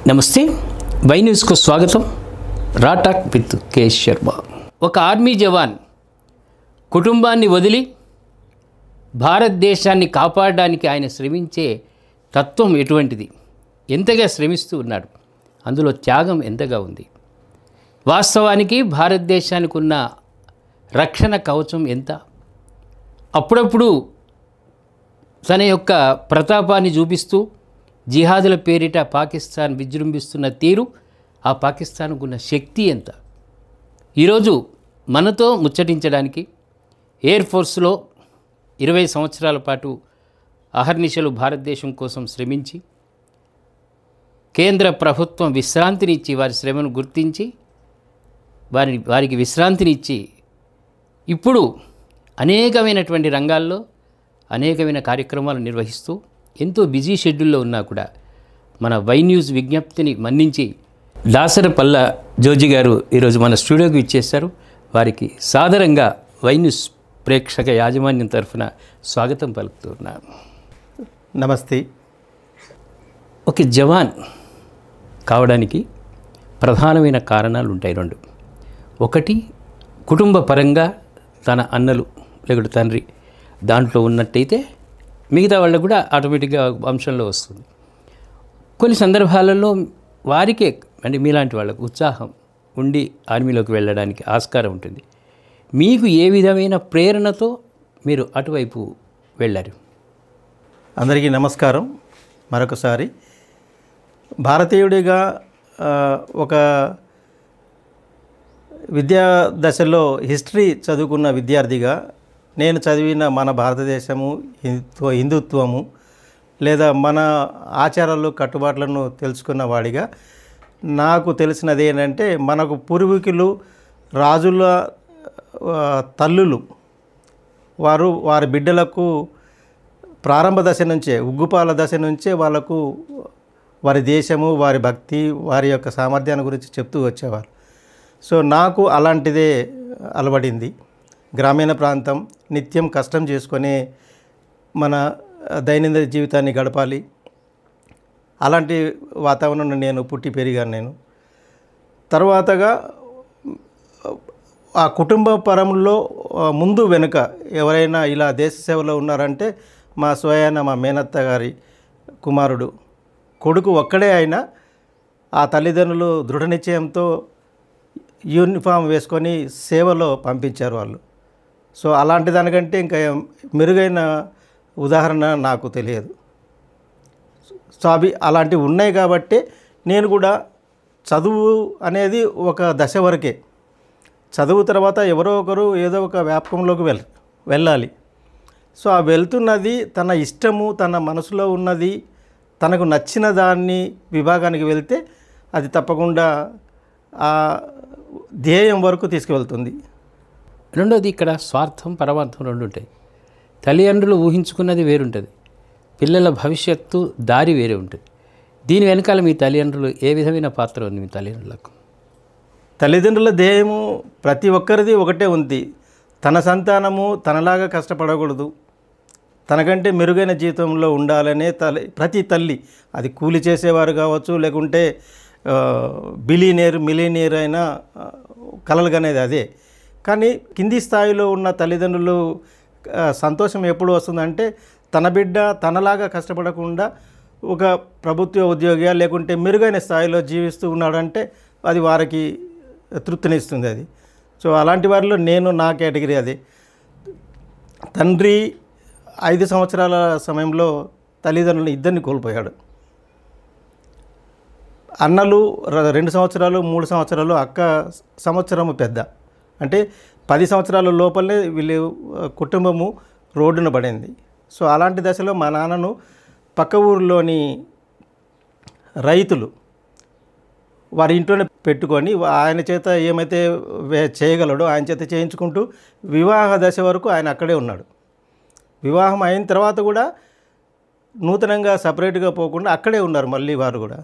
నమస్తే, వై న్యూస్కు స్వాగతం. రాటాక్ విత్ కే శర్మ. ఒక ఆర్మీ జవాన్ కుటుంబాన్ని వదిలి భారతదేశాన్ని కాపాడడానికి ఆయన శ్రమించే తత్వం ఎటువంటిది, ఎంతగా శ్రమిస్తూ ఉన్నాడు, అందులో త్యాగం ఎంతగా ఉంది. వాస్తవానికి భారతదేశానికి ఉన్న రక్షణ కవచం ఎంత. అప్పుడప్పుడు తన యొక్క ప్రతాపాన్ని చూపిస్తూ జిహాదుల పేరిట పాకిస్తాన్ విజృంభిస్తున్న తీరు, ఆ పాకిస్తాన్కు ఉన్న శక్తి ఎంత. ఈరోజు మనతో ముచ్చటించడానికి ఎయిర్ ఫోర్స్లో 20 సంవత్సరాల పాటు అహర్నిశలు భారతదేశం కోసం శ్రమించి కేంద్ర ప్రభుత్వం విశ్రాంతినిచ్చి, వారి శ్రమను గుర్తించి వారికి విశ్రాంతినిచ్చి ఇప్పుడు అనేకమైనటువంటి రంగాల్లో అనేకమైన కార్యక్రమాలు నిర్వహిస్తూ ఎంతో బిజీ షెడ్యూల్లో ఉన్నా కూడా మన వై న్యూస్ విజ్ఞప్తిని మన్నించి దాసరపల్ల జోజి గారు ఈరోజు మన స్టూడియోకి ఇచ్చేశారు. వారికి సాదరంగా వై న్యూస్ ప్రేక్షక యాజమాన్యం తరఫున స్వాగతం పలుకుతున్నాను. నమస్తే. ఒక జవాన్ కావడానికి ప్రధానమైన కారణాలు ఉంటాయి రెండు. ఒకటి, కుటుంబ పరంగా తన అన్నలు లేకపోతే తండ్రి దాంట్లో ఉన్నట్టయితే మిగతా వాళ్ళకు కూడా ఆటోమేటిక్గా అంశంలో వస్తుంది. కొన్ని సందర్భాలలో వారికే అంటే మీలాంటి వాళ్ళకు ఉత్సాహం ఉండి ఆర్మీలోకి వెళ్ళడానికి ఆస్కారం ఉంటుంది. మీకు ఏ విధమైన ప్రేరణతో మీరు అటువైపు వెళ్ళారు? అందరికీ నమస్కారం. మరొకసారి భారతీయుడిగా ఒక విద్యా దశలో హిస్టరీ చదువుకున్న విద్యార్థిగా నేను చదివిన మన భారతదేశము, హిందుత్వము లేదా మన ఆచారాలు కట్టుబాట్లను తెలుసుకున్న వాడిగా నాకు తెలిసినది ఏంటంటే, మనకు పూర్వీకులు రాజుల తల్లులు వారి బిడ్డలకు ప్రారంభ దశ నుంచే, ఉగ్గుపాల దశ నుంచే వాళ్ళకు వారి దేశము, వారి భక్తి, వారి యొక్క సామర్థ్యాన్ని గురించి చెప్తూ వచ్చేవారు. సో నాకు అలాంటిదే అలవడింది. గ్రామీణ ప్రాంతం, నిత్యం కష్టం చేసుకొని మన దైనందిన జీవితాన్ని గడపాలి. అలాంటి వాతావరణంలో నేను పుట్టి పెరిగాను. నేను తర్వాతగా ఆ కుటుంబ పరంలో ముందు వెనుక ఎవరైనా ఇలా దేశ సేవలో ఉన్నారంటే మా స్వయాన మా మేనత్త గారి కుమారుడు, కొడుకు ఒక్కడే అయినా ఆ తల్లిదండ్రులు దృఢ నిశ్చయంతో యూనిఫామ్ వేసుకొని సేవలో పంపించారు వాళ్ళు. సో అలాంటి దానికంటే ఇంకా మెరుగైన ఉదాహరణ నాకు తెలియదు. సో అవి అలాంటివి ఉన్నాయి కాబట్టి నేను కూడా చదువు అనేది ఒక దశ వరకే. చదువు తర్వాత ఎవరో ఒకరు ఏదో ఒక వ్యాపకంలోకి వెళ్ళాలి. సో ఆ వెళ్తున్నది తన ఇష్టము, తన మనసులో ఉన్నది, తనకు నచ్చిన దాన్ని విభాగానికి వెళ్తే అది తప్పకుండా ఆ ధ్యేయం వరకు తీసుకువెళ్తుంది. రెండోది, ఇక్కడ స్వార్థం పరమార్థం రెండు ఉంటాయి. తల్లిదండ్రులు ఊహించుకున్నది వేరుంటుంది, పిల్లల భవిష్యత్తు దారి వేరే ఉంటుంది. దీని వెనకాల మీ తల్లిదండ్రులు ఏ విధమైన పాత్ర ఉంది? మీ తల్లిదండ్రులకు తల్లిదండ్రుల ధ్యేయము ప్రతి ఒక్కరిది ఒకటే ఉంది. తన సంతానము తనలాగా కష్టపడకూడదు, తనకంటే మెరుగైన జీవితంలో ఉండాలనే ప్రతి తల్లి, అది కూలి చేసేవారు కావచ్చు, లేకుంటే మిలీనియర్ అయినా కలలుగనేది అదే. కానీ కింది స్థాయిలో ఉన్న తల్లిదండ్రులు సంతోషం ఎప్పుడు వస్తుందంటే, తన బిడ్డ తనలాగా కష్టపడకుండా ఒక ప్రభుత్వ ఉద్యోగిగా లేకుంటే మెరుగైన స్థాయిలో జీవిస్తూ ఉన్నాడంటే అది వారికి తృప్తినిస్తుంది అది. సో అలాంటి వారిలో నేను నా కేటగిరీ అది. తండ్రి 5 సంవత్సరాల సమయంలో తల్లిదండ్రులను ఇద్దరిని కోల్పోయాడు. అన్నలు 2 సంవత్సరాలు 3 సంవత్సరాలు, అక్క సంవత్సరము పెద్ద. అంటే 10 సంవత్సరాల లోపలనే వీళ్ళు కుటుంబము రోడ్డున పడింది. సో అలాంటి దశలో మా నాన్నను పక్క ఊరిలోని రైతులు వారి ఇంట్లోనే పెట్టుకొని ఆయన చేత ఏమైతే చేయగలడో ఆయన చేత చేయించుకుంటూ వివాహ దశ వరకు ఆయన అక్కడే ఉన్నాడు. వివాహం అయిన తర్వాత కూడా నూతనంగా సపరేట్గా పోకుండా అక్కడే ఉన్నారు మళ్ళీ వారు కూడా.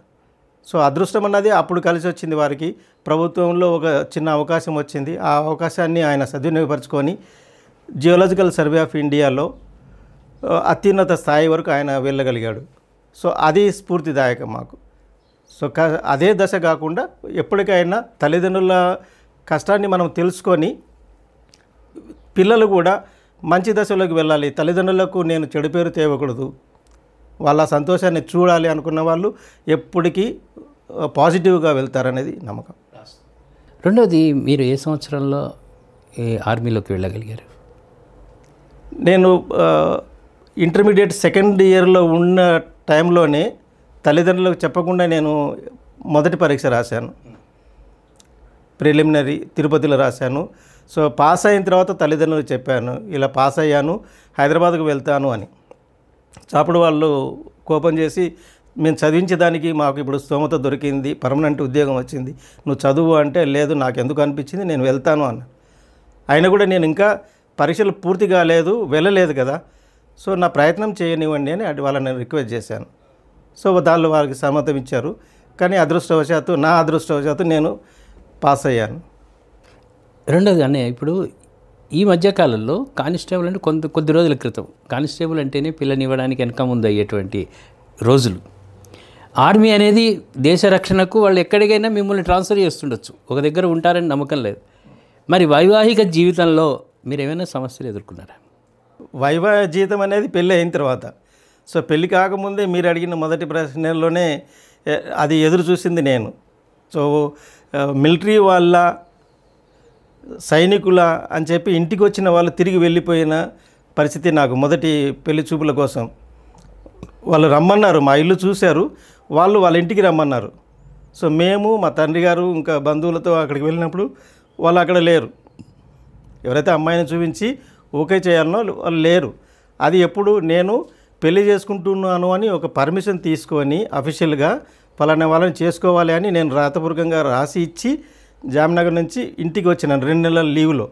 సో అదృష్టం అన్నది అప్పుడు కలిసి వచ్చింది వారికి. ప్రభుత్వంలో ఒక చిన్న అవకాశం వచ్చింది. ఆ అవకాశాన్ని ఆయన సద్వినియోగపరుచుకొని జియోలాజికల్ సర్వే ఆఫ్ ఇండియాలో అత్యున్నత స్థాయి వరకు ఆయన వెళ్ళగలిగాడు. సో అది స్ఫూర్తిదాయకం మాకు. సో అదే దశ కాకుండా ఎప్పటికైనా తల్లిదండ్రుల కష్టాన్ని మనం తెలుసుకొని పిల్లలు కూడా మంచి దశలోకి వెళ్ళాలి. తల్లిదండ్రులకు నేను చెడు పేరు తేవకూడదు, వాళ్ళ సంతోషాన్ని చూడాలి అనుకున్న వాళ్ళు ఎప్పటికీ పాజిటివ్గా వెళ్తారనేది నమ్మకం. రెండవది, మీరు ఏ సంవత్సరంలో ఆర్మీలోకి వెళ్ళగలిగారు? నేను ఇంటర్మీడియట్ సెకండ్ ఇయర్లో ఉన్న టైంలోనే తల్లిదండ్రులకు చెప్పకుండా నేను మొదటి పరీక్ష రాశాను. ప్రిలిమినరీ తిరుపతిలో రాశాను. సో పాస్ అయిన తర్వాత తల్లిదండ్రులకు చెప్పాను, ఇలా పాస్ అయ్యాను, హైదరాబాద్కు వెళ్తాను అని. సో అప్పుడు వాళ్ళు కోపం చేసి, మేము చదివించేదానికి మాకు ఇప్పుడు స్తోమత దొరికింది, పర్మనెంట్ ఉద్యోగం వచ్చింది, నువ్వు చదువు అంటే, లేదు నాకు ఎందుకు అనిపించింది, నేను వెళ్తాను అన్న. అయినా కూడా నేను ఇంకా పరీక్షలు పూర్తి కాలేదు, వెళ్ళలేదు కదా, సో నా ప్రయత్నం చేయనివ్వండి అని వాళ్ళని రిక్వెస్ట్ చేశాను. సో వాళ్ళు వారికి సమ్మతం ఇచ్చారు. కానీ నా అదృష్టవశాత్తు నేను పాస్ అయ్యాను. రెండోది అన్నయ్య, ఇప్పుడు ఈ మధ్యకాలంలో కానిస్టేబుల్ అంటే కొద్ది రోజుల క్రితం కానిస్టేబుల్ అంటేనే పిల్లనివ్వడానికి వెనక ముందు అయ్యేటువంటి రోజులు. ఆర్మీ అనేది దేశ రక్షణకు వాళ్ళు ఎక్కడికైనా మిమ్మల్ని ట్రాన్స్ఫర్ చేస్తుండొచ్చు, ఒక దగ్గర ఉంటారని నమ్మకం లేదు. మరి వైవాహిక జీవితంలో మీరు ఏమైనా సమస్యలు ఎదుర్కొన్నారా? వైవాహిక జీవితం అనేది పెళ్ళి అయిన తర్వాత. సో పెళ్ళి కాకముందే మీరు అడిగిన మొదటి ప్రశ్నలోనే అది ఎదురు చూసింది నేను. సో మిలిటరీ వాళ్ళ, సైనికుల అని చెప్పి ఇంటికి వచ్చిన వాళ్ళు తిరిగి వెళ్ళిపోయిన పరిస్థితి నాకు మొదటి పెళ్లి చూపుల కోసం. వాళ్ళు రమ్మన్నారు, మా ఇల్లు చూశారు, వాళ్ళ ఇంటికి రమ్మన్నారు. సో మేము, మా తండ్రి గారు ఇంకా బంధువులతో అక్కడికి వెళ్ళినప్పుడు వాళ్ళు అక్కడ లేరు. ఎవరైతే అమ్మాయిని చూపించి ఓకే చేయాలనో వాళ్ళు లేరు. అది ఎప్పుడు నేను పెళ్లి చేసుకుంటున్నాను అని ఒక పర్మిషన్ తీసుకొని అఫీషియల్గా పలానా వాళ్ళని చేసుకోవాలి అని నేను రాతపూర్వకంగా రాసి ఇచ్చి జామ్నగర్ నుంచి ఇంటికి వచ్చినాను 2 నెలల లీవ్లో.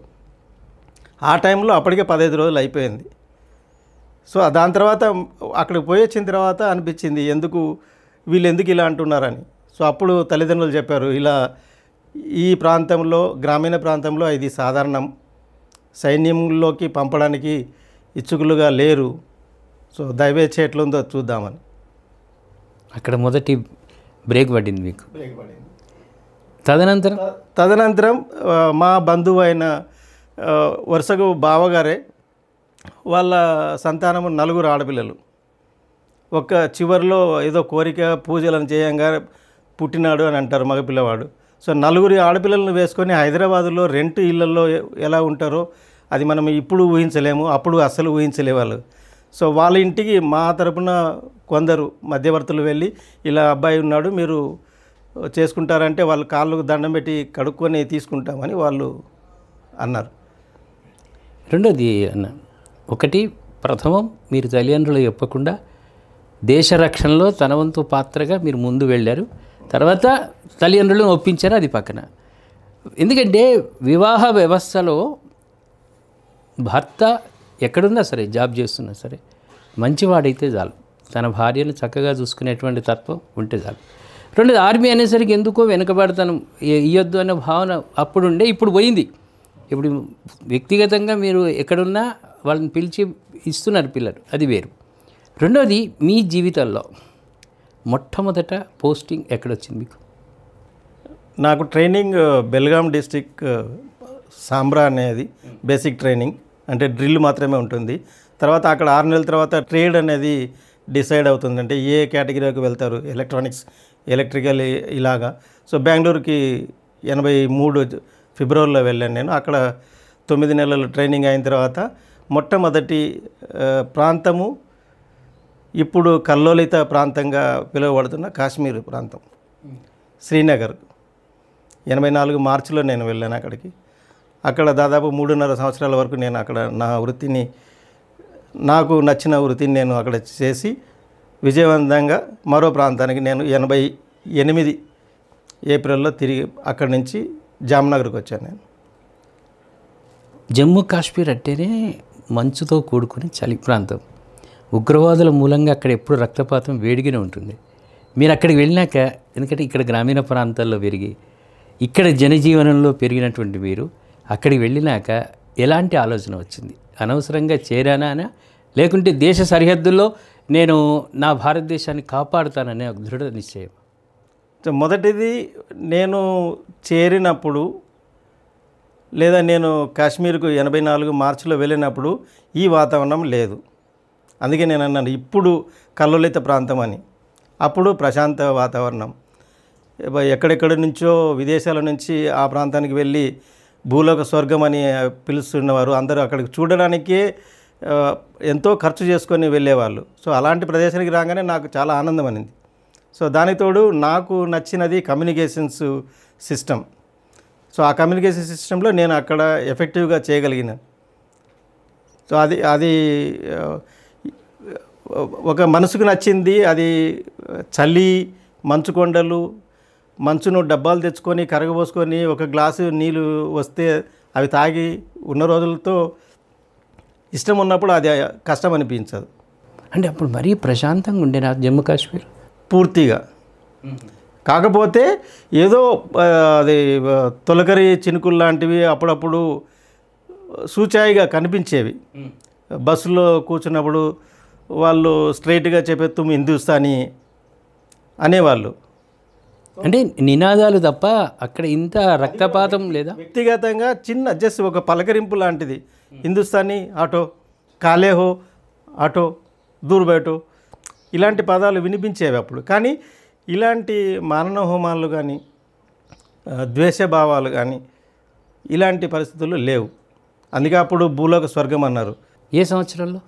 ఆ టైంలో అప్పటికే 15 రోజులు అయిపోయింది. సో దాని తర్వాత అక్కడికి పోయి వచ్చిన తర్వాత అనిపించింది, వీళ్ళు ఎందుకు ఇలా అంటున్నారని. సో అప్పుడు తల్లిదండ్రులు చెప్పారు, ఇలా ఈ ప్రాంతంలో, గ్రామీణ ప్రాంతంలో ఇది సాధారణం, సైన్యంలోకి పంపడానికి ఇచ్చుకులుగా లేరు, సో దయవేసి ఎట్లుందో చూద్దామని. అక్కడ మొదటి బ్రేక్ పడింది మీకు. తదనంతరం మా బంధువు అయిన వరుసకు బావగారే, వాళ్ళ సంతానము 4 ఆడపిల్లలు. ఒక చివరిలో ఏదో కోరిక పూజలను చేయంగా పుట్టినాడు అని అంటారు మగపిల్లవాడు. సో 4 ఆడపిల్లలను వేసుకొని హైదరాబాదులో రెంట్ ఇళ్లలో ఎలా ఉంటారో అది మనం ఇప్పుడు ఊహించలేము, అప్పుడు అస్సలు ఊహించలేవాళ్ళు. సో వాళ్ళ ఇంటికి మా తరపున కొందరు మధ్యవర్తులు వెళ్ళి, ఇలా అబ్బాయి ఉన్నాడు, మీరు చేసుకుంటారంటే వాళ్ళ కాళ్ళకు దండం పెట్టి కడుక్కొని తీసుకుంటామని వాళ్ళు అన్నారు. రెండోది అన్న, ఒకటి ప్రథమం మీరు తల్లిదండ్రులు చెప్పకుండా దేశ రక్షణలో తన వంతు పాత్రగా మీరు ముందు వెళ్ళారు, తర్వాత తల్లిదండ్రులను ఒప్పించారు, అది పక్కన. ఎందుకంటే వివాహ వ్యవస్థలో భర్త ఎక్కడున్నా సరే, జాబ్ చేస్తున్నా సరే, మంచివాడైతే చాలు, తన భార్యను చక్కగా చూసుకునేటువంటి తత్వం ఉంటే చాలు. రెండోది, ఆర్మీ అనేసరికి ఎందుకో వెనుకబడతాను ఇయ్యొద్దు అనే భావన అప్పుడు ఉండే, ఇప్పుడు పోయింది. ఇప్పుడు వ్యక్తిగతంగా మీరు ఎక్కడున్నా వాళ్ళని పిలిచి ఇస్తున్నారు పిల్లలు, అది వేరు. రెండోది, మీ జీవితంలో మొట్టమొదట పోస్టింగ్ ఎక్కడొచ్చింది మీకు? నాకు ట్రైనింగ్ బెల్గాం డిస్టిక్ సాంబ్రా అనేది బేసిక్ ట్రైనింగ్, అంటే డ్రిల్ మాత్రమే ఉంటుంది. తర్వాత అక్కడ 6 నెలల తర్వాత ట్రేడ్ అనేది డిసైడ్ అవుతుంది, అంటే ఏ కేటగిరీకి వెళ్తారు, ఎలక్ట్రానిక్స్, ఎలక్ట్రికల్ ఇలాగా. సో బెంగళూరుకి 83 ఫిబ్రవరిలో వెళ్ళాను నేను. అక్కడ 9 నెలలు ట్రైనింగ్ అయిన తర్వాత మొట్టమొదటి ప్రాంతము ఇప్పుడు కల్లోలిత ప్రాంతంగా పిలువబడుతున్న కాశ్మీర్ ప్రాంతం, శ్రీనగర్. 84 మార్చిలో నేను వెళ్ళాను అక్కడికి. అక్కడ దాదాపు 3.5 సంవత్సరాల వరకు నేను అక్కడ నా వృత్తిని, నాకు నచ్చిన వృత్తిని నేను అక్కడ చేసి విజయవంతంగా మరో ప్రాంతానికి నేను 88 ఏప్రిల్లో తిరిగి అక్కడి నుంచి జామ్నగర్కి వచ్చాను నేను. జమ్మూ కాశ్మీర్ అంటేనే మంచుతో కూడుకుని చలి ప్రాంతం, ఉగ్రవాదుల మూలంగా అక్కడ ఎప్పుడు రక్తపాతం వేడిగానే ఉంటుంది. మీరు అక్కడికి వెళ్ళినాక, ఎందుకంటే ఇక్కడ గ్రామీణ ప్రాంతాల్లో పెరిగి ఇక్కడ జనజీవనంలో పెరిగినటువంటి మీరు అక్కడికి వెళ్ళినాక ఎలాంటి ఆలోచన వచ్చింది? అనవసరంగా చేరానా, లేకుంటే దేశ సరిహద్దుల్లో నేను నా భారతదేశాన్ని కాపాడుతాననే ఒక దృఢ నిశ్చయం? సో మొదటిది నేను చేరినప్పుడు లేదా నేను కాశ్మీర్కు 84 మార్చిలో వెళ్ళినప్పుడు ఈ వాతావరణం లేదు. అందుకే నేను అన్నాను ఇప్పుడు కల్లోలిత ప్రాంతం అని. అప్పుడు ప్రశాంత వాతావరణం. ఎక్కడెక్కడి నుంచో విదేశాల నుంచి ఆ ప్రాంతానికి వెళ్ళి భూలోక స్వర్గం అని పిలుస్తున్నవారు అందరూ అక్కడికి చూడడానికే ఎంతో ఖర్చు చేసుకొని వెళ్ళేవాళ్ళు. సో అలాంటి ప్రదేశానికి రాగానే నాకు చాలా ఆనందం అనింది. సో దానికి తోడు నాకు నచ్చినది కమ్యూనికేషన్స్ సిస్టమ్. సో ఆ కమ్యూనికేషన్ సిస్టంలో నేను అక్కడ ఎఫెక్టివ్గా చేయగలిగినాను. సో అది ఒక మనసుకు నచ్చింది. అది చలి, మంచు కొండలు, మంచును డబ్బాలు తెచ్చుకొని కరగబోసుకొని ఒక గ్లాసు నీళ్ళు వస్తే అవి తాగి ఉన్న రోజులతో ఇష్టం ఉన్నప్పుడు అది కష్టం అనిపించదు. అంటే అప్పుడు మరీ ప్రశాంతంగా ఉండేనా జమ్మూ కాశ్మీర్? పూర్తిగా. కాకపోతే ఏదో అది తొలకరి చినుకులు లాంటివి అప్పుడప్పుడు సూచాయిగా కనిపించేవి. బస్సులో కూర్చున్నప్పుడు వాళ్ళు స్ట్రైట్గా చెప్పే తుమ్ హిందుస్థానీ అనేవాళ్ళు. అంటే నినాదాలు తప్ప అక్కడ ఇంత రక్తపాతం లేదా? వ్యక్తిగతంగా చిన్న జస్ట్ ఒక పలకరింపు లాంటిది. హిందుస్థానీ ఆటో, కాలేహో ఆటో, దూర్ బైటో ఇలాంటి పదాలు వినిపించేవి అప్పుడు. కానీ ఇలాంటి మానవ హోమాలు కానీ ద్వేషభావాలు కానీ ఇలాంటి పరిస్థితులు లేవు. అందుకే అప్పుడు భూలోక స్వర్గం అన్నారు. ఏ సంవత్సరంలో?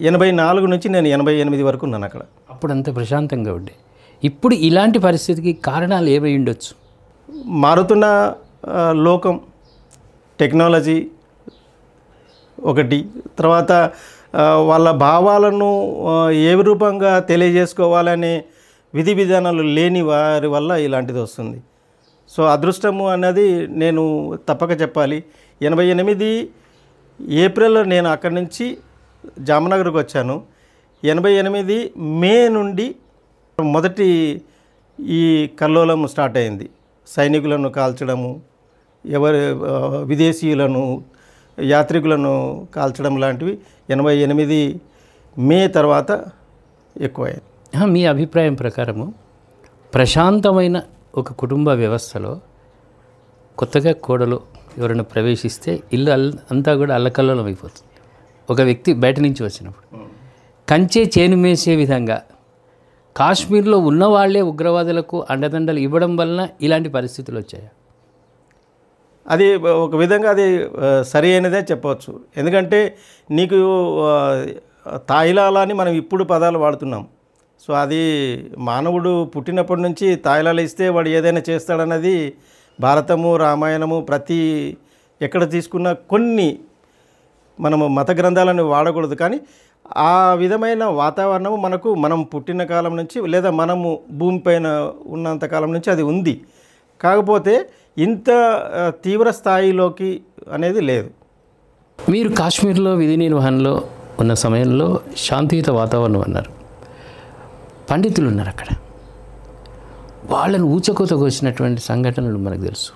84 నుంచి నేను 88 వరకు ఉన్నాను అక్కడ. అప్పుడు అంత ప్రశాంతంగా ఉండే. ఇప్పుడు ఇలాంటి పరిస్థితికి కారణాలు ఏమై ఉండొచ్చు? మారుతున్న లోకం, టెక్నాలజీ ఒకటి, తర్వాత వాళ్ళ భావాలను ఏ రూపంగా తెలియజేసుకోవాలనే విధి విధానాలు లేని వారి వల్ల ఇలాంటిది వస్తుంది. సో అదృష్టము అన్నది నేను తప్పక చెప్పాలి. 88 ఏప్రిల్లో నేను అక్కడి నుంచి జామనగర్కి వచ్చాను. 88 మే నుండి మొదటి ఈ కల్లోలం స్టార్ట్ అయింది. సైనికులను కాల్చడము, విదేశీయులను, యాత్రికులను కాల్చడం లాంటివి 88 మే తర్వాత ఎక్కువయ్యాయి. మీ అభిప్రాయం ప్రకారము ప్రశాంతమైన ఒక కుటుంబ వ్యవస్థలో కొత్తగా కోడలు ఎవరైనా ప్రవేశిస్తే ఇల్లు అంతా కూడా అల్లకల్లోలం అయిపోతుంది. ఒక వ్యక్తి బయట నుంచి వచ్చినప్పుడు కంచే చేను మేసే విధంగా కాశ్మీర్లో ఉన్నవాళ్లే ఉగ్రవాదులకు అండదండలు ఇవ్వడం వలన ఇలాంటి పరిస్థితులు వచ్చాయి. అది ఒక విధంగా అది సరి అయినదే చెప్పవచ్చు. ఎందుకంటే నీకు తాయిలాలా అని మనం ఇప్పుడు పదాలు వాడుతున్నాం. సో అది మానవుడు పుట్టినప్పటి నుంచి తాయిలాలు ఇస్తే వాడు ఏదైనా చేస్తాడన్నది భారతము, రామాయణము ప్రతి ఎక్కడ తీసుకున్న కొన్ని మనము మత గ్రంథాలను వాడకూడదు. కానీ ఆ విధమైన వాతావరణము మనం పుట్టిన కాలం నుంచి లేదా మనము భూమిపైన ఉన్నంత కాలం నుంచి అది ఉంది. కాకపోతే ఇంత తీవ్ర స్థాయిలోకి అనేది లేదు. మీరు కాశ్మీర్లో విధి నిర్వహణలో ఉన్న సమయంలో శాంతియుత వాతావరణం అన్నారు. పండితులు ఉన్నారు అక్కడ. వాళ్ళను ఊచకోతకు వచ్చినటువంటి సంఘటనలు మనకు తెలుసు.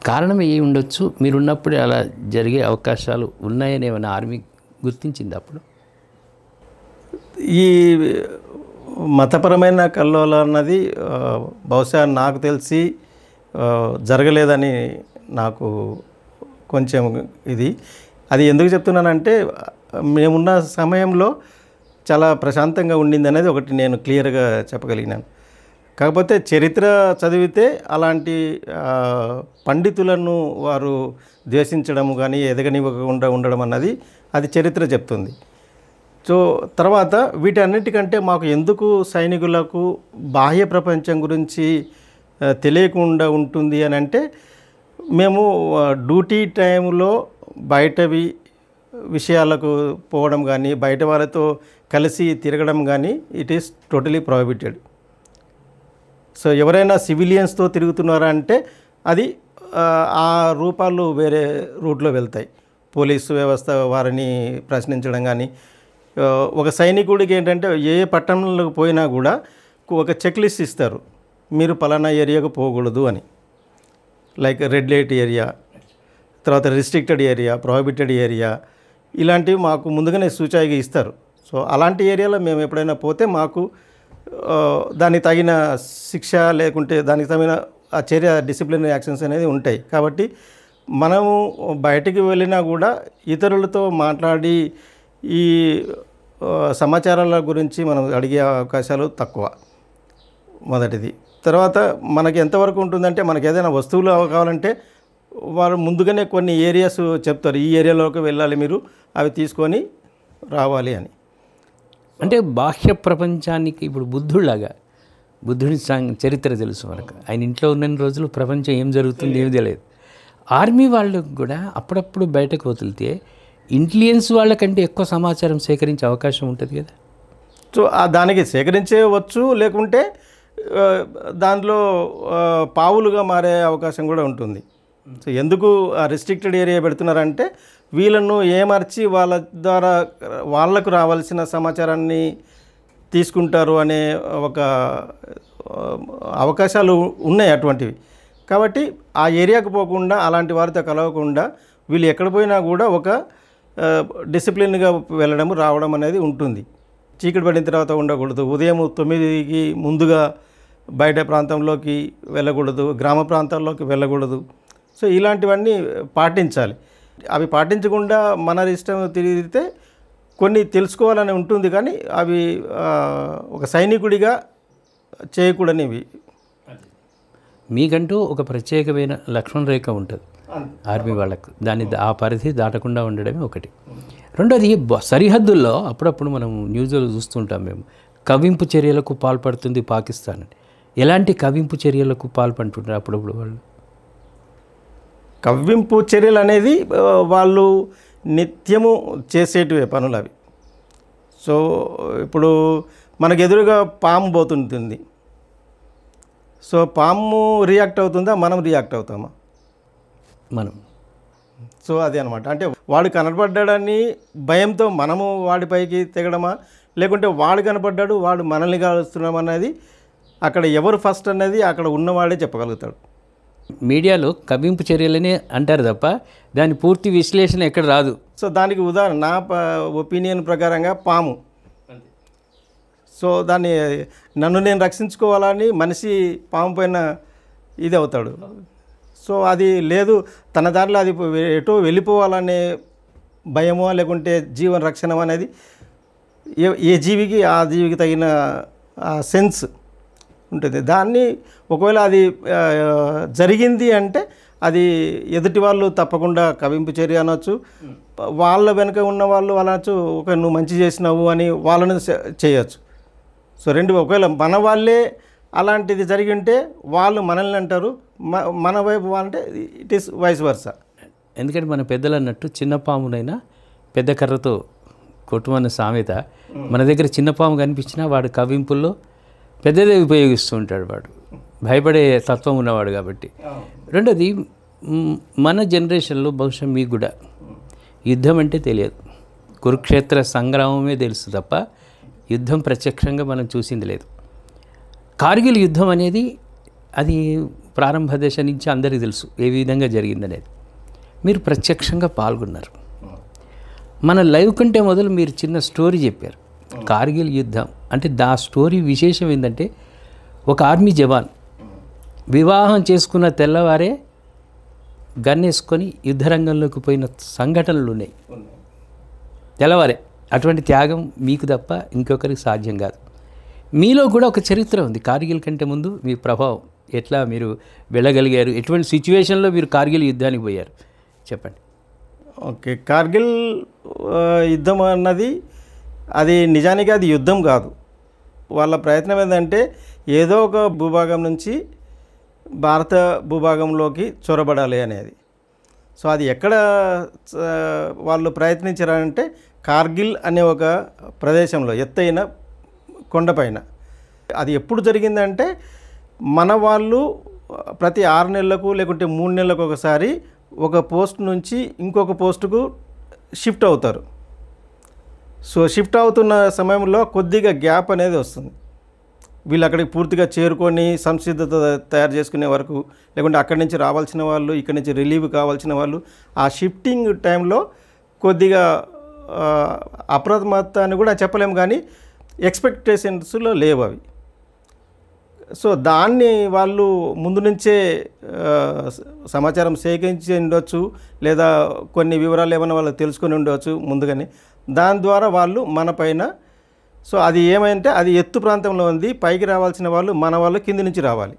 కారణం ఏ ఉండొచ్చు? మీరున్నప్పుడే అలా జరిగే అవకాశాలు ఉన్నాయని ఏమైనా ఆర్మీ గుర్తించింది అప్పుడు? ఈ మతపరమైన కల్లోలం అన్నది బహుశా నాకు తెలిసి జరగలేదని నాకు కొంచెం ఇది. అది ఎందుకు చెప్తున్నానంటే మేమున్న సమయంలో చాలా ప్రశాంతంగా ఉండింది అనేది ఒకటి నేను క్లియర్గా చెప్పగలిగినాను. కాకపోతే చరిత్ర చదివితే అలాంటి పండితులను వారు ద్వేషించడం కానీ ఎదగనివ్వకుండా ఉండడం అన్నది అది చరిత్ర చెప్తుంది. సో తర్వాత వీటన్నిటికంటే మాకు ఎందుకు సైనికులకు బాహ్య ప్రపంచం గురించి తెలియకుండా ఉంటుంది అని అంటే, మేము డ్యూటీ టైంలో బయటవి విషయాలకు పోవడం కానీ బయట వాళ్ళతో కలిసి తిరగడం కానీ it is totally prohibited. So ఎవరైనా సివిలియన్స్తో తిరుగుతున్నారా అంటే అది ఆ రూపాలు వేరే రూట్లో వెళ్తాయి. పోలీసు వ్యవస్థ వారిని ప్రశ్నించడం కానీ, ఒక సైనికుడికి ఏంటంటే ఏ పట్టణంలోకి పోయినా కూడా ఒక చెక్ లిస్ట్ ఇస్తారు, మీరు పలానా ఏరియాకు పోకూడదు అని. లైక్ రెడ్ లైట్ ఏరియా, తర్వాత రిస్ట్రిక్టెడ్ ఏరియా, ప్రొహిబిటెడ్ ఏరియా, ఇలాంటివి మాకు ముందుగానే సూచాయిగా ఇస్తారు. సో అలాంటి ఏరియాలో మేము ఎప్పుడైనా పోతే మాకు దానికి తగిన శిక్ష లేకుంటే దానికి తగిన ఆ చర్య డిసిప్లినరీ యాక్షన్స్ అనేది ఉంటాయి. కాబట్టి మనము బయటికి వెళ్ళినా కూడా ఇతరులతో మాట్లాడి ఈ సమాచారాల గురించి మనం అడిగే అవకాశాలు తక్కువ మొదటిది. తర్వాత మనకి ఎంతవరకు ఉంటుందంటే మనకి ఏదైనా వస్తువులు కావాలంటే వారు ముందుగానే కొన్ని ఏరియాస్ చెప్తారు, ఈ ఏరియాలోకి వెళ్ళాలి మీరు, అవి తీసుకొని రావాలి అని. అంటే బాహ్య ప్రపంచానికి ఇప్పుడు బుద్ధుడిలాగా, బుద్ధుడి చరిత్ర తెలుసు మనకు. ఆయన ఇంట్లో ఉన్న రోజులు ప్రపంచం ఏం జరుగుతుంది ఏమి తెలియదు. ఆర్మీ వాళ్ళకు కూడా అప్పుడప్పుడు బయటకు వదిలితే ఇంటెలిజెన్స్ వాళ్ళకంటే ఎక్కువ సమాచారం సేకరించే అవకాశం ఉంటుంది కదా. సో దానికి సేకరించవచ్చు, లేకుంటే దాంట్లో పావులుగా మారే అవకాశం కూడా ఉంటుంది. సో ఎందుకు రిస్ట్రిక్టెడ్ ఏరియా పెడుతున్నారంటే వీళ్ళను ఏమర్చి వాళ్ళ ద్వారా వాళ్ళకు రావాల్సిన సమాచారాన్ని తీసుకుంటారు అనే ఒక అవకాశాలు ఉన్నాయి అటువంటివి. కాబట్టి ఆ ఏరియాకు పోకుండా అలాంటి వారితో కలవకుండా వీళ్ళు ఎక్కడ పోయినా కూడా ఒక డిసిప్లిన్గా వెళ్ళడం రావడం అనేది ఉంటుంది. చీకటి పడిన తర్వాత ఉండకూడదు, ఉదయం 9కి ముందుగా బయట ప్రాంతంలోకి వెళ్ళకూడదు, గ్రామ ప్రాంతాల్లోకి వెళ్ళకూడదు. సో ఇలాంటివన్నీ పాటించాలి. అవి పాటించకుండా మన ఇష్టం తిరిగితే కొన్ని తెలుసుకోవాలని ఉంటుంది, కానీ అవి ఒక సైనికుడిగా చేయకూడనివి. మీకంటూ ఒక ప్రత్యేకమైన లక్ష్మణ రేఖ ఉంటుంది ఆర్మీ వాళ్ళకు, దాన్ని ఆ పరిధి దాటకుండా ఉండడమే ఒకటి. రెండోది సరిహద్దుల్లో అప్పుడప్పుడు మనం న్యూస్లో చూస్తుంటాం మేము, కవ్వింపు చర్యలకు పాల్పడుతుంది పాకిస్తాన్ అని. ఎలాంటి కవ్వింపు చర్యలకు పాల్పడుతుంటారు అప్పుడప్పుడు వాళ్ళు? కవ్వింపు చర్యలు అనేది వాళ్ళు నిత్యము చేసేటివే పనులు అవి. సో ఇప్పుడు మనకు ఎదురుగా పాము పోతుంటుంది, సో పాము రియాక్ట్ అవుతుందా, మనం రియాక్ట్ అవుతామా? మనం. సో అదే అనమాట. అంటే వాడు కనపడ్డాడని భయంతో మనము వాడిపైకి తెగడమా, లేకుంటే వాడు కనపడ్డాడు వాడు మనల్ని కాలుస్తున్నాం అన్నది అక్కడ ఎవరు ఫస్ట్ అన్నది అక్కడ ఉన్నవాడే చెప్పగలుగుతాడు. మీడియాలో కవ్వింపు చర్యలనే అంటారు తప్ప దాని పూర్తి విశ్లేషణ ఎక్కడ రాదు. సో దానికి ఉదాహరణ నా ఒపీనియన్ ప్రకారంగా పాము. సో దాన్ని నన్ను నేను రక్షించుకోవాలని మనిషి పాము పైన ఇది అవుతాడు. సో అది లేదు, తన దారిలో అది ఎటో వెళ్ళిపోవాలనే భయమో లేకుంటే జీవన రక్షణ అనేది ఏ జీవికి ఆ జీవికి తగిన సెన్స్ ఉంటుంది. దాన్ని ఒకవేళ అది జరిగింది అంటే అది ఎదుటి వాళ్ళు తప్పకుండా కవింపు చర్య అనొచ్చు, వాళ్ళ వెనుక ఉన్న వాళ్ళు అనొచ్చు, ఒక నువ్వు మంచి చేసినావు అని వాళ్ళని చేయొచ్చు. సో రెండు, ఒకవేళ మన వాళ్ళే అలాంటిది జరిగి ఉంటే వాళ్ళు మనల్ని అంటారు, మన వైపు అంటే ఇట్ ఈస్ వైస్ వర్సా. ఎందుకంటే మన పెద్దలు అన్నట్టు చిన్న పామునైనా పెద్ద కర్రతో కొట్టుమన్న సామెత. మన దగ్గర చిన్న పాము కనిపించినా వాడు కవ్వింపుల్లో పెద్దదే ఉపయోగిస్తూ ఉంటాడు, వాడు భయపడే తత్వం ఉన్నవాడు కాబట్టి. రెండోది, మన జనరేషన్లో బహుశా మీకు కూడా యుద్ధం అంటే తెలియదు, కురుక్షేత్ర సంగ్రామమే తెలుసు తప్ప యుద్ధం ప్రత్యక్షంగా మనం చూసింది లేదు. కార్గిల్ యుద్ధం అనేది అది ప్రారంభ దశ నుంచి అందరికీ తెలుసు ఏ విధంగా జరిగిందనేది. మీరు ప్రత్యక్షంగా పాల్గొన్నారు. మన లైవ్ కంటే మొదలు మీరు చిన్న స్టోరీ చెప్పారు కార్గిల్ యుద్ధం అంటే. దా స్టోరీ విశేషం ఏంటంటే, ఒక ఆర్మీ జవాన్ వివాహం చేసుకున్న తెల్లవారే గన్ వేసుకొని యుద్ధరంగంలోకి పోయిన సంఘటనలు ఉన్నాయి. తెల్లవారే. అటువంటి త్యాగం మీకు తప్ప ఇంకొకరికి సాధ్యం కాదు. మీలో కూడా ఒక చరిత్ర ఉంది. కార్గిల్ కంటే ముందు మీ ప్రభావం ఎట్లా మీరు వెళ్ళగలిగారు, ఎటువంటి సిచ్యువేషన్లో మీరు కార్గిల్ యుద్ధానికి పోయారు చెప్పండి. ఓకే, కార్గిల్ యుద్ధం అన్నది అది నిజానికి అది యుద్ధం కాదు. వాళ్ళ ప్రయత్నం ఏంటంటే ఏదో ఒక భూభాగం నుంచి భారత భూభాగంలోకి చొరబడాలి అనేది. సో అది ఎక్కడ వాళ్ళు ప్రయత్నించారంటే కార్గిల్ అనే ఒక ప్రదేశంలో, ఎత్తైన కొండపైన. అది ఎప్పుడు జరిగిందంటే మన వాళ్ళు ప్రతి 6 నెలలకు లేకుంటే 3 నెలలకు ఒకసారి ఒక పోస్ట్ నుంచి ఇంకొక పోస్టుకు షిఫ్ట్ అవుతారు. సో షిఫ్ట్ అవుతున్న సమయంలో కొద్దిగా గ్యాప్ అనేది వస్తుంది. వీళ్ళు అక్కడికి పూర్తిగా చేరుకొని సంసిద్ధత తయారు చేసుకునే వరకు, లేకుంటే అక్కడి నుంచి రావాల్సిన వాళ్ళు, ఇక్కడి నుంచి రిలీవ్ కావాల్సిన వాళ్ళు, ఆ షిఫ్టింగ్ టైంలో కొద్దిగా అప్రమత్త అని కూడా చెప్పలేము, కానీ ఎక్స్పెక్టేషన్స్లో లేవు అవి. సో దాన్ని వాళ్ళు ముందు నుంచే ఆ, సమాచారం సేకరించి ఉండొచ్చు, లేదా కొన్ని వివరాలు ఏమైనా వాళ్ళు తెలుసుకొని ఉండవచ్చు ముందుగానే. దాని ద్వారా వాళ్ళు మన పైన, సో అది ఏమంటే అది ఎత్తు ప్రాంతంలో ఉంది, పైకి రావాల్సిన వాళ్ళు మన వాళ్ళు కింది నుంచి రావాలి.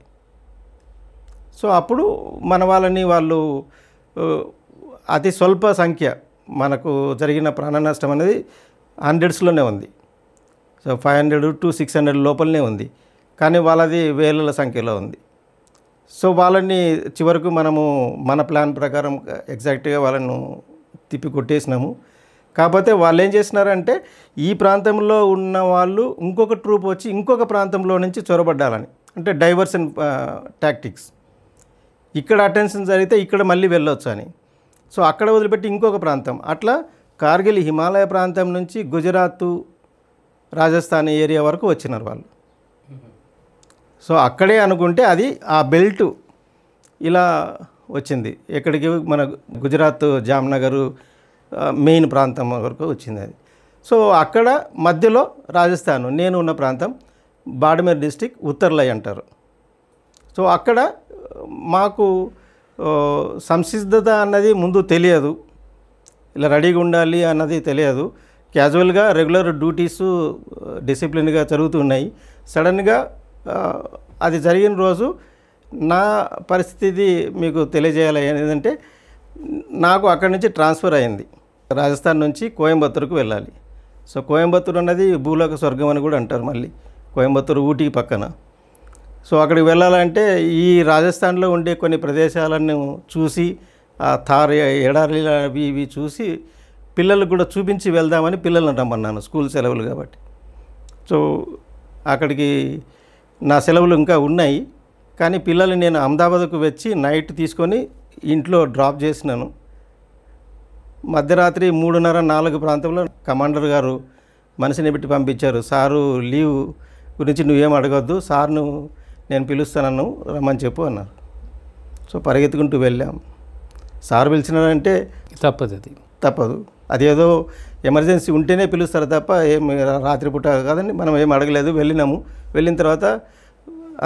సో అప్పుడు మన వాళ్ళని వాళ్ళు అతి స్వల్ప సంఖ్య, మనకు జరిగిన ప్రాణ నష్టం అనేది హండ్రెడ్స్లోనే ఉంది. సో 500 to 600 లోపలనే ఉంది, కానీ వాళ్ళది వేల సంఖ్యలో ఉంది. సో వాళ్ళని చివరకు మనము మన ప్లాన్ ప్రకారం ఎగ్జాక్ట్గా వాళ్ళను తిప్పి కొట్టేసినాము. కాకపోతే వాళ్ళు ఏం చేసినారంటే ఈ ప్రాంతంలో ఉన్న వాళ్ళు ఇంకొక ట్రూప్ వచ్చి ఇంకొక ప్రాంతంలో నుంచి చొరబడ్డాలని, అంటే డైవర్షన్ టాక్టిక్స్. ఇక్కడ అటెన్షన్ జరిగితే ఇక్కడ మళ్ళీ వెళ్ళొచ్చు అని, సో అక్కడ వదిలిపెట్టి ఇంకొక ప్రాంతం, అట్లా కార్గిల్ హిమాలయ ప్రాంతం నుంచి గుజరాత్, రాజస్థాన్ ఏరియా వరకు వచ్చినారు వాళ్ళు. సో అక్కడే అనుకుంటే అది ఆ బెల్ట్ ఇలా వచ్చింది, ఎక్కడికి మన గుజరాత్ జామ్నగర్ మెయిన్ ప్రాంతం వరకు వచ్చింది అది. సో అక్కడ మధ్యలో రాజస్థాన్, నేను ఉన్న ప్రాంతం బాడమేర్ డిస్టిక్, ఉత్తర్లై అంటారు. సో అక్కడ మాకు సంసిద్ధత అన్నది ముందు తెలియదు, ఇలా రెడీగా ఉండాలి అన్నది తెలియదు. క్యాజువల్గా రెగ్యులర్ డ్యూటీసు డిసిప్లిన్గా జరుగుతున్నాయి. సడన్గా అది జరిగిన రోజు నా పరిస్థితి మీకు తెలియజేయాలి. ఏంటంటే నాకు అక్కడి నుంచి ట్రాన్స్ఫర్ అయింది, రాజస్థాన్ నుంచి కోయంబత్తూరుకు వెళ్ళాలి. సో కోయంబత్తూరు అన్నది భూలోక స్వర్గం అని కూడా అంటారు. మళ్ళీ కోయంబత్తూరు ఊటీ పక్కన. సో అక్కడికి వెళ్ళాలంటే ఈ రాజస్థాన్లో ఉండే కొన్ని ప్రదేశాలను చూసి, ఆ థార్ ఎడారి అవి ఇవి చూసి పిల్లలకు కూడా చూపించి వెళ్దామని పిల్లలను రమ్మన్నాను, స్కూల్ సెలవులు కాబట్టి. సో అక్కడికి నా సెలవులు ఇంకా ఉన్నాయి, కానీ పిల్లల్ని నేను అహ్మదాబాద్కు వచ్చి నైట్ తీసుకొని ఇంట్లో డ్రాప్ చేసినాను. మధ్యరాత్రి 3:30-4 ప్రాంతంలో కమాండర్ గారు మనిషిని పెట్టి పంపించారు. సారు లీవ్ గురించి నువ్వేం అడగొద్దు, సార్ను నేను పిలుస్తానను, రమ్మని చెప్పు అన్నారు. సో పరిగెత్తుకుంటూ వెళ్ళాం. సార్ పిలిచినారంటే తప్పదు, అదేదో ఎమర్జెన్సీ ఉంటేనే పిలుస్తారు తప్ప ఏం రాత్రిపూట కాదండి. మనం ఏం అడగలేదు, వెళ్ళినాము. వెళ్ళిన తర్వాత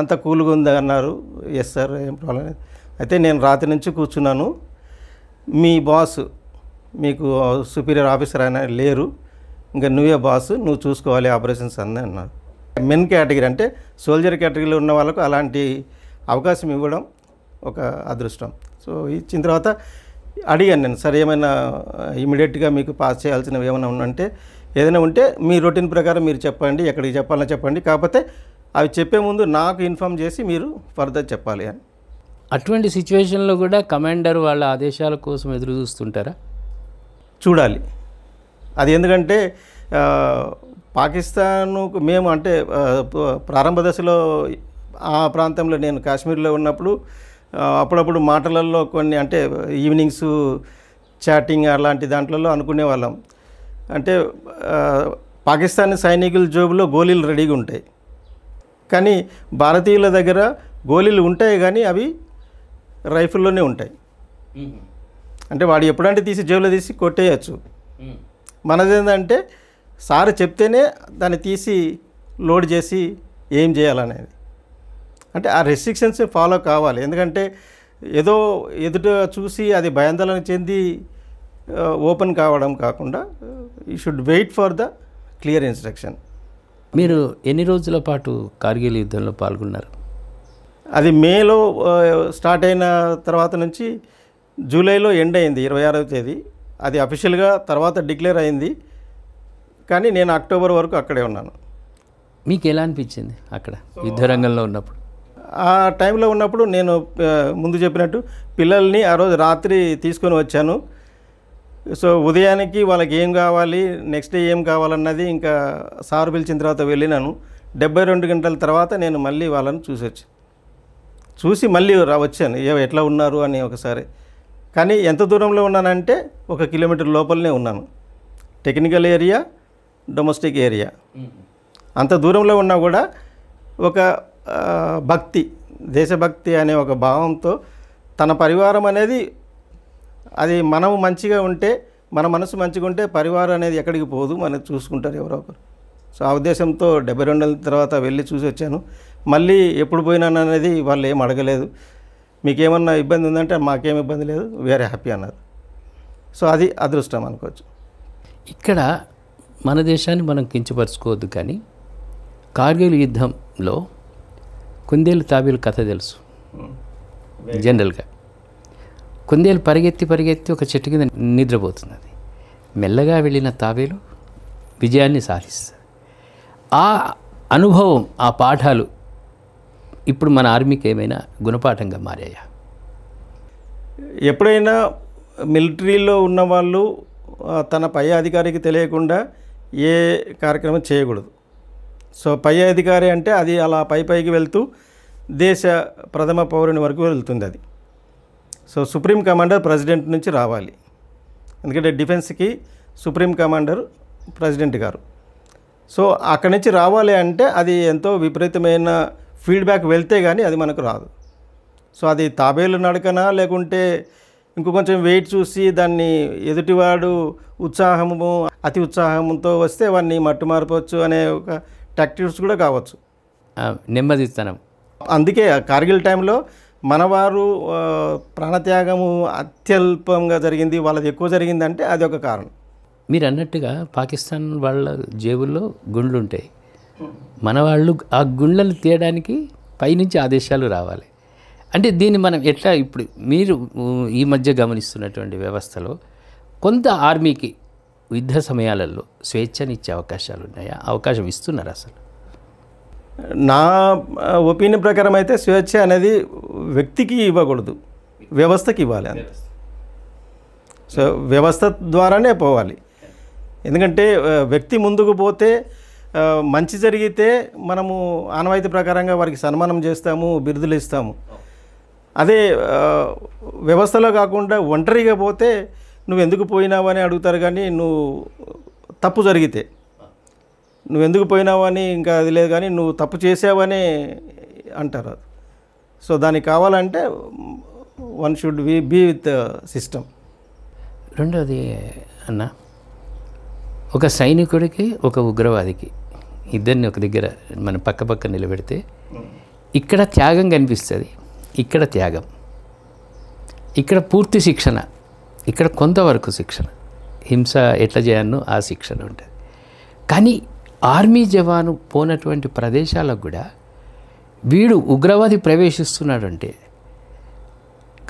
అంత కూల్గా ఉంది అన్నారు. ఎస్ సార్, ఏం ప్రాబ్లం లేదు. అయితే నేను రాత్రి నుంచి కూర్చున్నాను, మీ బాస్, మీకు సుపీరియర్ ఆఫీసర్ అయినా లేరు, ఇంకా నువ్వే బాస్, నువ్వు చూసుకోవాలి ఆపరేషన్స్ అంది అన్నారు. మెన్ కేటగిరీ అంటే సోల్జర్ కేటగిరీలో ఉన్న వాళ్ళకు అలాంటి అవకాశం ఇవ్వడం ఒక అదృష్టం. సో ఇచ్చిన తర్వాత అడిగాను నేను, సరే ఏమైనా ఇమీడియట్గా మీకు పాస్ చేయాల్సినవి ఏమైనా ఉందంటే, ఏదైనా ఉంటే మీ రొటీన్ ప్రకారం మీరు చెప్పండి, ఎక్కడికి చెప్పాలని చెప్పండి, కాకపోతే అవి చెప్పే ముందు నాకు ఇన్ఫామ్ చేసి మీరు ఫర్దర్ చెప్పాలి అని. అటువంటి సిచ్యువేషన్లో కూడా కమాండర్ వాళ్ళ ఆదేశాల కోసం ఎదురు చూస్తుంటారా? చూడాలి అది. ఎందుకంటే పాకిస్తాన్కు మేము అంటే ప్రారంభ దశలో ఆ ప్రాంతంలో నేను కాశ్మీర్లో ఉన్నప్పుడు అప్పుడప్పుడు మాటలలో కొన్ని అంటే ఈవినింగ్స్ చాటింగ్ అలాంటి దాంట్లో అనుకునే వాళ్ళం. అంటే పాకిస్తానీ సైనికుల జోబులో గోళీలు రెడీగా ఉంటాయి, కానీ భారతీయుల దగ్గర గోళీలు ఉంటాయి కానీ అవి రైఫిల్లోనే ఉంటాయి. అంటే వాడు ఎప్పుడంటే తీసి జేబులో తీసి కొట్టేయచ్చు. మనదేంటంటే సార్ చెప్తేనే దాన్ని తీసి లోడ్ చేసి ఏం చేయాలనేది, అంటే ఆ రెస్ట్రిక్షన్స్ ఫాలో కావాలి. ఎందుకంటే ఏదో ఎదుట చూసి అది భయాందోళన చెంది ఓపెన్ కావడం కాకుండా you should wait for the clear instruction. మీరు ఎన్ని రోజుల పాటు కార్గిల్ యుద్ధంలో పాల్గొన్నారు? అది మేలో స్టార్ట్ అయిన తర్వాత నుంచి జూలైలో ఎండ్ అయింది, 26వ తేదీ. అది అఫీషియల్గా తర్వాత డిక్లేర్ అయింది, కానీ నేను అక్టోబర్ వరకు అక్కడే ఉన్నాను. మీకు ఎలా అనిపించింది అక్కడ యుద్ధరంగంలో ఉన్నప్పుడు? ఆ టైంలో ఉన్నప్పుడు నేను ముందు చెప్పినట్టు పిల్లల్ని ఆ రోజు రాత్రి తీసుకొని వచ్చాను. సో ఉదయానికి వాళ్ళకి ఏం కావాలి, నెక్స్ట్ డే ఏం కావాలన్నది ఇంకా సార్ పిలిచిన తర్వాత వెళ్ళినాను. 72 గంటల తర్వాత నేను మళ్ళీ వాళ్ళని చూసి మళ్ళీ వచ్చాను, ఎట్లా ఉన్నారు అని ఒకసారి. కానీ ఎంత దూరంలో ఉన్నానంటే 1 కిలోమీటర్ లోపలనే ఉన్నాను. టెక్నికల్ ఏరియా, డొమెస్టిక్ ఏరియా, అంత దూరంలో ఉన్నా కూడా ఒక భక్తి, దేశభక్తి అనే ఒక భావంతో తన పరివారం అనేది, అది మనం మంచిగా ఉంటే, మన మనసు మంచిగా ఉంటే పరివారం అనేది ఎక్కడికి పోదు, మనకు చూసుకుంటారు ఎవరో ఒకరు. సో ఆ ఉద్దేశంతో 72 తర్వాత వెళ్ళి చూసి వచ్చాను. మళ్ళీ ఎప్పుడు పోయినాను అనేది వాళ్ళు ఏం అడగలేదు. మీకేమన్నా ఇబ్బంది ఉందంటే మాకేం ఇబ్బంది లేదు, వీఆర్ హ్యాపీ అన్నారు. సో అది అదృష్టం అనుకోవచ్చు. ఇక్కడ మన దేశాన్ని మనం కించపరుచుకోవద్దు, కానీ కార్గిల్ యుద్ధంలో కుందేలు తాబేలు కథ తెలుసు. జనరల్గా కుందేలు పరిగెత్తి ఒక చెట్టు కింద నిద్రపోతుంది. అది మెల్లగా వెళ్ళిన తాబేలు విజయాన్ని సాధిస్తుంది. ఆ అనుభవం, ఆ పాఠాలు ఇప్పుడు మన ఆర్మీకి ఏమైనా గుణపాఠంగా మారాయా? ఎప్పుడైనా మిలిటరీలో ఉన్నవాళ్ళు తన పై అధికారికి తెలియకుండా ఏ కార్యక్రమం చేయకూడదు. సో పై అధికారి అంటే అది అలా పైకి వెళ్తూ దేశ ప్రథమ పౌరుని వరకు వెళ్తుంది అది. సో సుప్రీం కమాండర్ ప్రెసిడెంట్ నుంచి రావాలి, ఎందుకంటే డిఫెన్స్కి సుప్రీం కమాండర్ ప్రెసిడెంట్ గారు. సో అక్కడి నుంచి రావాలి అంటే అది ఎంతో విపరీతమైన ఫీడ్బ్యాక్ వెళ్తే కానీ అది మనకు రాదు. సో అది తాబేలు నడకనా లేకుంటే ఇంకో కొంచెం వెయిట్ చూసి దాన్ని ఎదుటివాడు ఉత్సాహము అతి ఉత్సాహంతో వస్తే వాడిని మట్టు మారిపోవచ్చు అనే ఒక టాక్టిక్స్ కూడా కావచ్చు, నెమ్మదితనం. అందుకే కార్గిల్ టైంలో మనవారు ప్రాణత్యాగము అత్యల్పంగా జరిగింది, వాళ్ళది ఎక్కువ జరిగిందంటే అది ఒక కారణం. మీరు అన్నట్టుగా పాకిస్తాన్ వాళ్ళ జేబుల్లో గుండ్లు ఉంటాయి, మన వాళ్ళు ఆ గుండ్లను తీయడానికి పైనుంచి ఆదేశాలు రావాలి. అంటే దీన్ని మనం ఎట్లా, ఇప్పుడు మీరు ఈ మధ్య గమనిస్తున్నటువంటి వ్యవస్థలో కొంత ఆర్మీకి యుద్ధ సమయాలలో స్వేచ్ఛనిచ్చే అవకాశాలు ఉన్నాయా? అవకాశం ఇస్తున్నారు అసలు? నా ఒపీనియన్ ప్రకారం అయితే స్వేచ్ఛ అనేది వ్యక్తికి ఇవ్వకూడదు, వ్యవస్థకి ఇవ్వాలి అంతే. సో వ్యవస్థ ద్వారానే పోవాలి. ఎందుకంటే వ్యక్తి ముందుకు పోతే మంచి జరిగితే మనము ఆనవాయితీ ప్రకారంగా వారికి సన్మానం చేస్తాము, బిరుదులు ఇస్తాము. అదే వ్యవస్థలో కాకుండా ఒంటరిగా పోతే నువ్వు ఎందుకు పోయినావని అడుగుతారు, కానీ నువ్వు తప్పు జరిగితే నువ్వు ఎందుకు పోయినావని ఇంకా అది లేదు, కానీ నువ్వు తప్పు చేసావని అంటారు. సో దానికి కావాలంటే one should be with system. రెండోది అన్న, ఒక సైనికుడికి ఒక ఉగ్రవాదికి ఇద్దరిని ఒక దగ్గర మన పక్క నిలబెడితే ఇక్కడ త్యాగం కనిపిస్తుంది, ఇక్కడ త్యాగం, ఇక్కడ పూర్తి శిక్షణ, ఇక్కడ కొంతవరకు శిక్షణ, హింస ఎట్లా చేయాలనో ఆ శిక్షణ ఉంటుంది. కానీ ఆర్మీ జవాను పోనటువంటి ప్రదేశాలకు కూడా వీడు ఉగ్రవాది ప్రవేశిస్తున్నాడంటే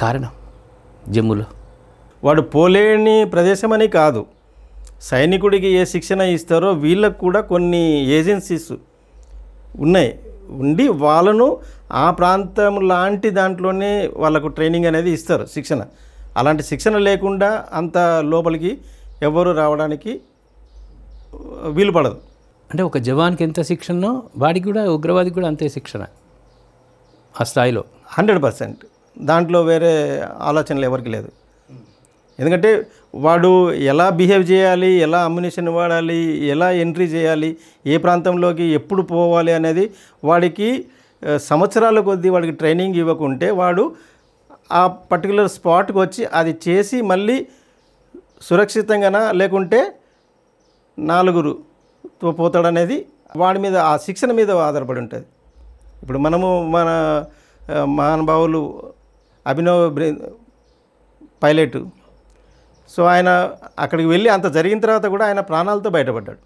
కారణం జమ్ములో వాడు పోలేని ప్రదేశం అని కాదు, సైనికుడికి ఏ శిక్షణ ఇస్తారో వీళ్ళకు కూడా కొన్ని ఏజెన్సీస్ ఉన్నాయి, ఉండి వాళ్ళను ఆ ప్రాంతం లాంటి దాంట్లోనే వాళ్ళకు ట్రైనింగ్ అనేది ఇస్తారు, శిక్షణ. అలాంటి శిక్షణ లేకుండా అంత లోపలికి ఎవరు రావడానికి వీలు పడదు. అంటే ఒక జవాన్కి ఎంత శిక్షణో వాడికి కూడా ఉగ్రవాదికి కూడా అంతే శిక్షణ ఆ స్థాయిలో 100%. దాంట్లో వేరే ఆలోచనలు ఎవరికి లేదు. ఎందుకంటే వాడు ఎలా బిహేవ్ చేయాలి, ఎలా అమ్యునిషన్ వాడాలి, ఎలా ఎంట్రీ చేయాలి, ఏ ప్రాంతంలోకి ఎప్పుడు పోవాలి అనేది వాడికి సంవత్సరాల కొద్దీ వాడికి ట్రైనింగ్ ఇవ్వకుంటే వాడు ఆ పర్టికులర్ స్పాట్కి వచ్చి అది చేసి మళ్ళీ సురక్షితంగానా లేకుంటే నాలుగురుతో పోతాడనేది వాడి మీద ఆ శిక్షణ మీద ఆధారపడి ఉంటుంది. ఇప్పుడు మనము మన మహానుభావులు అభినవ్ పైలట్, సో ఆయన అక్కడికి వెళ్ళి అంత జరిగిన తర్వాత కూడా ఆయన ప్రాణాలతో బయటపడ్డాడు.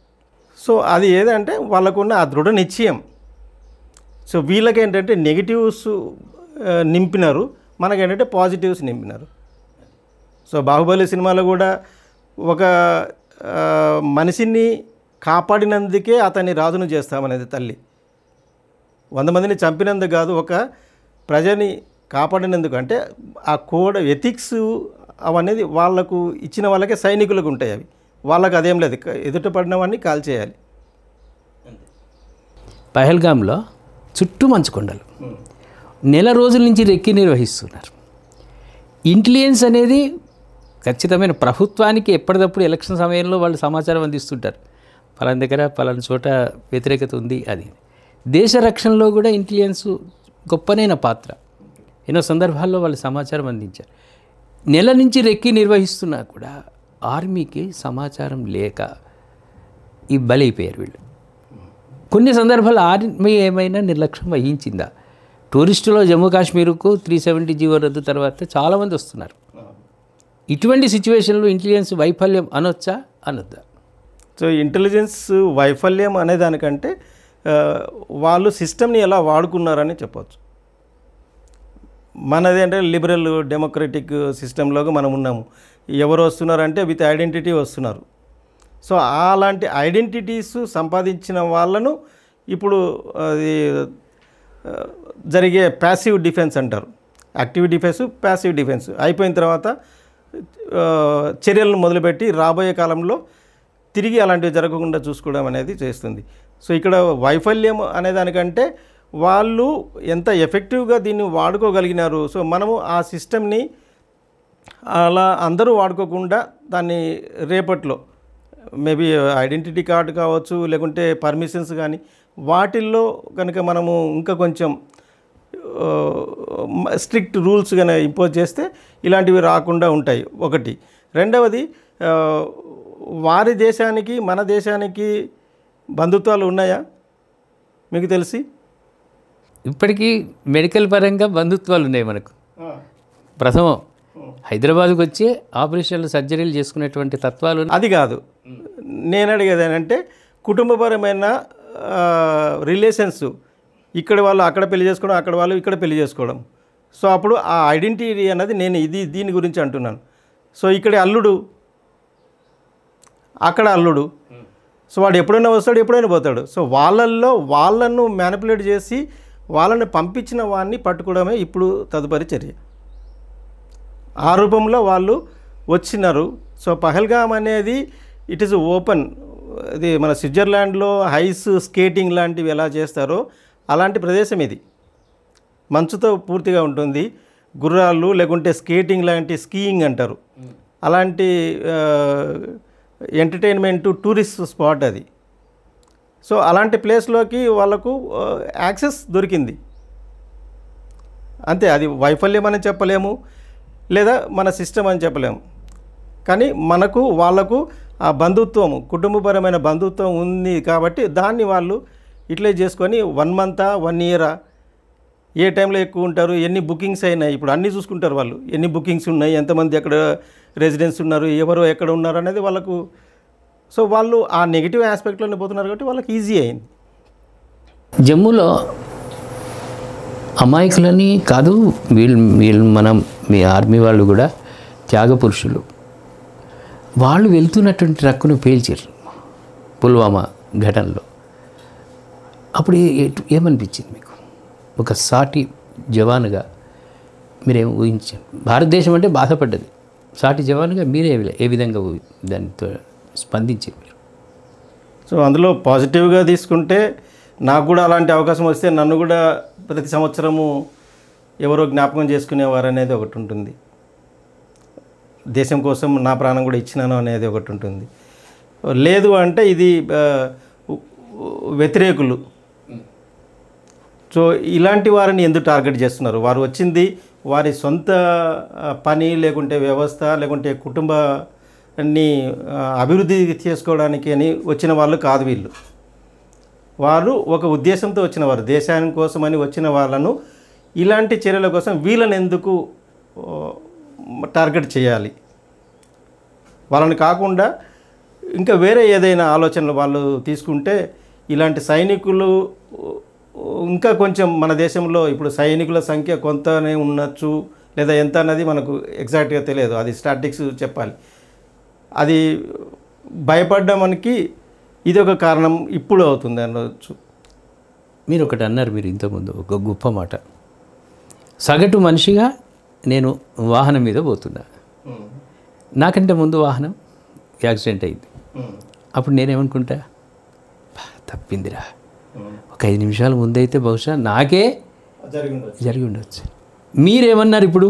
సో అది ఏదంటే వాళ్ళకున్న ఆ దృఢ నిశ్చయం. సో వీళ్ళకి ఏంటంటే నెగిటివ్స్ నింపినారు, మనకేంటంటే పాజిటివ్స్ నింపినారు. సో బాహుబలి సినిమాలో కూడా ఒక మనిషిని కాపాడినందుకే అతన్ని రాజును చేస్తామనేది తల్లి. 100 మందిని చంపినందుకు కాదు, ఒక ప్రజని కాపాడినందుకు. అంటే ఆ కోడ్ ఎథిక్స్ అవనేది వాళ్ళకు ఇచ్చిన వాళ్ళకే సైనికులకు ఉంటాయి. అవి వాళ్ళకు అదేం లేదు, ఎదుట పడినవన్నీ కాల్ చేయాలి. పహల్గామ్లో చుట్టూ మంచుకొండలు, నెల రోజుల నుంచి రెక్కి నిర్వహిస్తున్నారు. ఇంటెలిజెన్స్ అనేది ఖచ్చితమైన ప్రభుత్వానికి ఎప్పటికప్పుడు ఎలక్షన్ సమయంలో వాళ్ళు సమాచారం అందిస్తుంటారు, పలానా దగ్గర పలానా చోట వ్యతిరేకత ఉంది. అది దేశ రక్షణలో కూడా ఇంటెలిజెన్స్ గొప్పనైన పాత్ర. ఎన్నో సందర్భాల్లో వాళ్ళు సమాచారం అందించారు. నెల నుంచి రెక్కి నిర్వహిస్తున్నా కూడా ఆర్మీకి సమాచారం లేక ఈ బలైపోయారు వీళ్ళు. కొన్ని సందర్భాల్లో ఆర్మీ ఏమైనా నిర్లక్ష్యం వహించిందా? టూరిస్టులో జమ్మూ కాశ్మీర్కు 370 జీవో రద్దు తర్వాత చాలామంది వస్తున్నారు. ఇటువంటి సిచ్యువేషన్లో ఇంటెలిజెన్స్ వైఫల్యం అనొచ్చా అనొద్దా? సో ఇంటెలిజెన్స్ వైఫల్యం అనేదానికంటే వాళ్ళు సిస్టమ్ని ఎలా వాడుకున్నారని చెప్పవచ్చు. మనది అంటే లిబరల్ డెమోక్రటిక్ సిస్టంలోకి మనం ఉన్నాము. ఎవరు వస్తున్నారంటే విత్ ఐడెంటిటీ వస్తున్నారు. సో అలాంటి ఐడెంటిటీస్ సంపాదించిన వాళ్ళను ఇప్పుడు అది జరిగే ప్యాసివ్ డిఫెన్స్ అంటారు. యాక్టివ్ డిఫెన్స్, ప్యాసివ్ డిఫెన్స్ అయిపోయిన తర్వాత చర్యలను మొదలుపెట్టి రాబోయే కాలంలో తిరిగి అలాంటివి జరగకుండా చూసుకోవడం అనేది చేస్తుంది. సో ఇక్కడ వైఫల్యం అనేదానికంటే వాళ్ళు ఎంత ఎఫెక్టివ్గా దీన్ని వాడుకోగలిగినారు. సో మనము ఆ సిస్టమ్ని అలా అందరూ వాడుకోకుండా దాన్ని రేపట్లో మేబీ ఐడెంటిటీ కార్డు కావచ్చు, లేకుంటే పర్మిషన్స్ కానీ వాటిల్లో కనుక మనము ఇంకా కొంచెం స్ట్రిక్ట్ రూల్స్ కనుక ఇంపోజ్ చేస్తే ఇలాంటివి రాకుండా ఉంటాయి. ఒకటి. రెండవది, వారి దేశానికి మన దేశానికి బంధుత్వాలు ఉన్నాయా మీకు తెలిసి? ఇప్పటికీ మెడికల్ పరంగా బంధుత్వాలు ఉన్నాయి మనకు. ప్రథమం హైదరాబాద్కు వచ్చి ఆపరేషన్లు సర్జరీలు చేసుకునేటువంటి తత్వాలు. అది కాదు నేను అడిగేది ఏంటంటే కుటుంబపరమైన రిలేషన్స్, ఇక్కడ వాళ్ళు అక్కడ పెళ్లి చేసుకోవడం, అక్కడ వాళ్ళు ఇక్కడ పెళ్లి చేసుకోవడం. సో అప్పుడు ఆ ఐడెంటిటీ అన్నది నేను దీని గురించి అంటున్నాను. సో ఇక్కడ అల్లుడు, అక్కడ అల్లుడు. సో వాడు ఎప్పుడైనా వస్తాడు, ఎప్పుడైనా పోతాడు. సో వాళ్ళను మ్యానిపులేట్ చేసి వాళ్ళని పంపించిన వాడిని పట్టుకోవడమే ఇప్పుడు తదుపరి చర్య. ఆ రూపంలో వాళ్ళు వచ్చినారు. సో పహల్గామ్ అనేది ఇట్ ఈస్ ఓపెన్. ఇది మన స్విట్జర్లాండ్లో ఐస్ స్కేటింగ్ లాంటివి ఎలా చేస్తారో అలాంటి ప్రదేశం ఇది. మంచుతో పూర్తిగా ఉంటుంది. గుర్రాలు లేకుంటే స్కేటింగ్ లాంటి స్కీయింగ్ అంటారు, అలాంటి ఎంటర్టైన్మెంట్ టూరిస్ట్ స్పాట్ అది. సో అలాంటి ప్లేస్లోకి వాళ్ళకు యాక్సెస్ దొరికింది అంతే. అది వైఫల్యం అని చెప్పలేము, లేదా మన సిస్టమ్ అని చెప్పలేము. కానీ మనకు వాళ్ళకు ఆ బంధుత్వము, కుటుంబపరమైన బంధుత్వం ఉంది కాబట్టి దాన్ని వాళ్ళు ఇట్లే చేసుకొని 1 month 1 year ఏ టైంలో ఎక్కువ ఉంటారు, ఎన్ని బుకింగ్స్ అయినాయి, ఇప్పుడు అన్నీ చూసుకుంటారు వాళ్ళు. ఎన్ని బుకింగ్స్ ఉన్నాయి, ఎంతమంది ఎక్కడ రెసిడెన్స్ ఉన్నారు, ఎవరు ఎక్కడ ఉన్నారు అనేది వాళ్ళకు. సో వాళ్ళు ఆ నెగిటివ్ ఆస్పెక్ట్లోనే పోతున్నారు కాబట్టి వాళ్ళకి ఈజీ అయింది. జమ్మూలో అమాయకులని కాదు, వీళ్ళు మీ ఆర్మీ వాళ్ళు కూడా త్యాగ పురుషులు. వాళ్ళు వెళ్తున్నటువంటి ట్రక్కును పేల్చారు పుల్వామా ఘటనలో. అప్పుడు ఏమనిపించింది మీకు? ఒక సాటి జవానుగా మీరేం ఊహించారు? భారతదేశం అంటే బాధపడ్డది. సాటి జవానుగా మీరే ఏ విధంగా దానితో స్పందించారు మీరు? సో అందులో పాజిటివ్గా తీసుకుంటే నాకు కూడా అలాంటి అవకాశం వస్తే నన్ను కూడా ప్రతి సంవత్సరము ఎవరో జ్ఞాపకం చేసుకునేవారు అనేది ఒకటి ఉంటుంది. దేశం కోసం నా ప్రాణం కూడా ఇచ్చినాను అనేది ఒకటి ఉంటుంది. లేదు అంటే ఇది వ్యతిరేకులు. సో ఇలాంటి వారిని ఎందుకు టార్గెట్ చేస్తున్నారు? వారు వచ్చింది వారి సొంత పని, లేకుంటే వ్యవస్థ, లేకుంటే కుటుంబాన్ని అభివృద్ధి చేసుకోవడానికి అని వచ్చిన వాళ్ళు కాదు వీళ్ళు. వారు ఒక ఉద్దేశంతో వచ్చిన వారు, దేశాని కోసమని వచ్చిన వాళ్ళను ఇలాంటి చర్యల కోసం వీళ్ళని ఎందుకు టార్గెట్ చేయాలి? వాళ్ళని కాకుండా ఇంకా వేరే ఏదైనా ఆలోచనలు వాళ్ళు తీసుకుంటే ఇలాంటి సైనికులు ఇంకా కొంచెం మన దేశంలో ఇప్పుడు సైనికుల సంఖ్య కొంతనే ఉండొచ్చు, లేదా ఎంత అన్నది మనకు ఎగ్జాక్ట్గా తెలియదు. అది స్టాటిక్స్ చెప్పాలి. అది భయపడ్డానికి ఇది ఒక కారణం ఇప్పుడు అవుతుంది అనవచ్చు. మీరు ఒకటి అన్నారు, మీరు ఇంతకుముందు ఒక గొప్ప మాట. సగటు మనిషిగా నేను వాహనం మీద పోతున్నా, నాకంటే ముందు వాహనం యాక్సిడెంట్ అయింది. అప్పుడు నేనేమనుకుంటా, తప్పిందిరా, ఒక 5 నిమిషాల ముందైతే బహుశా నాకే జరిగి ఉండవచ్చు. మీరేమన్నారు ఇప్పుడు?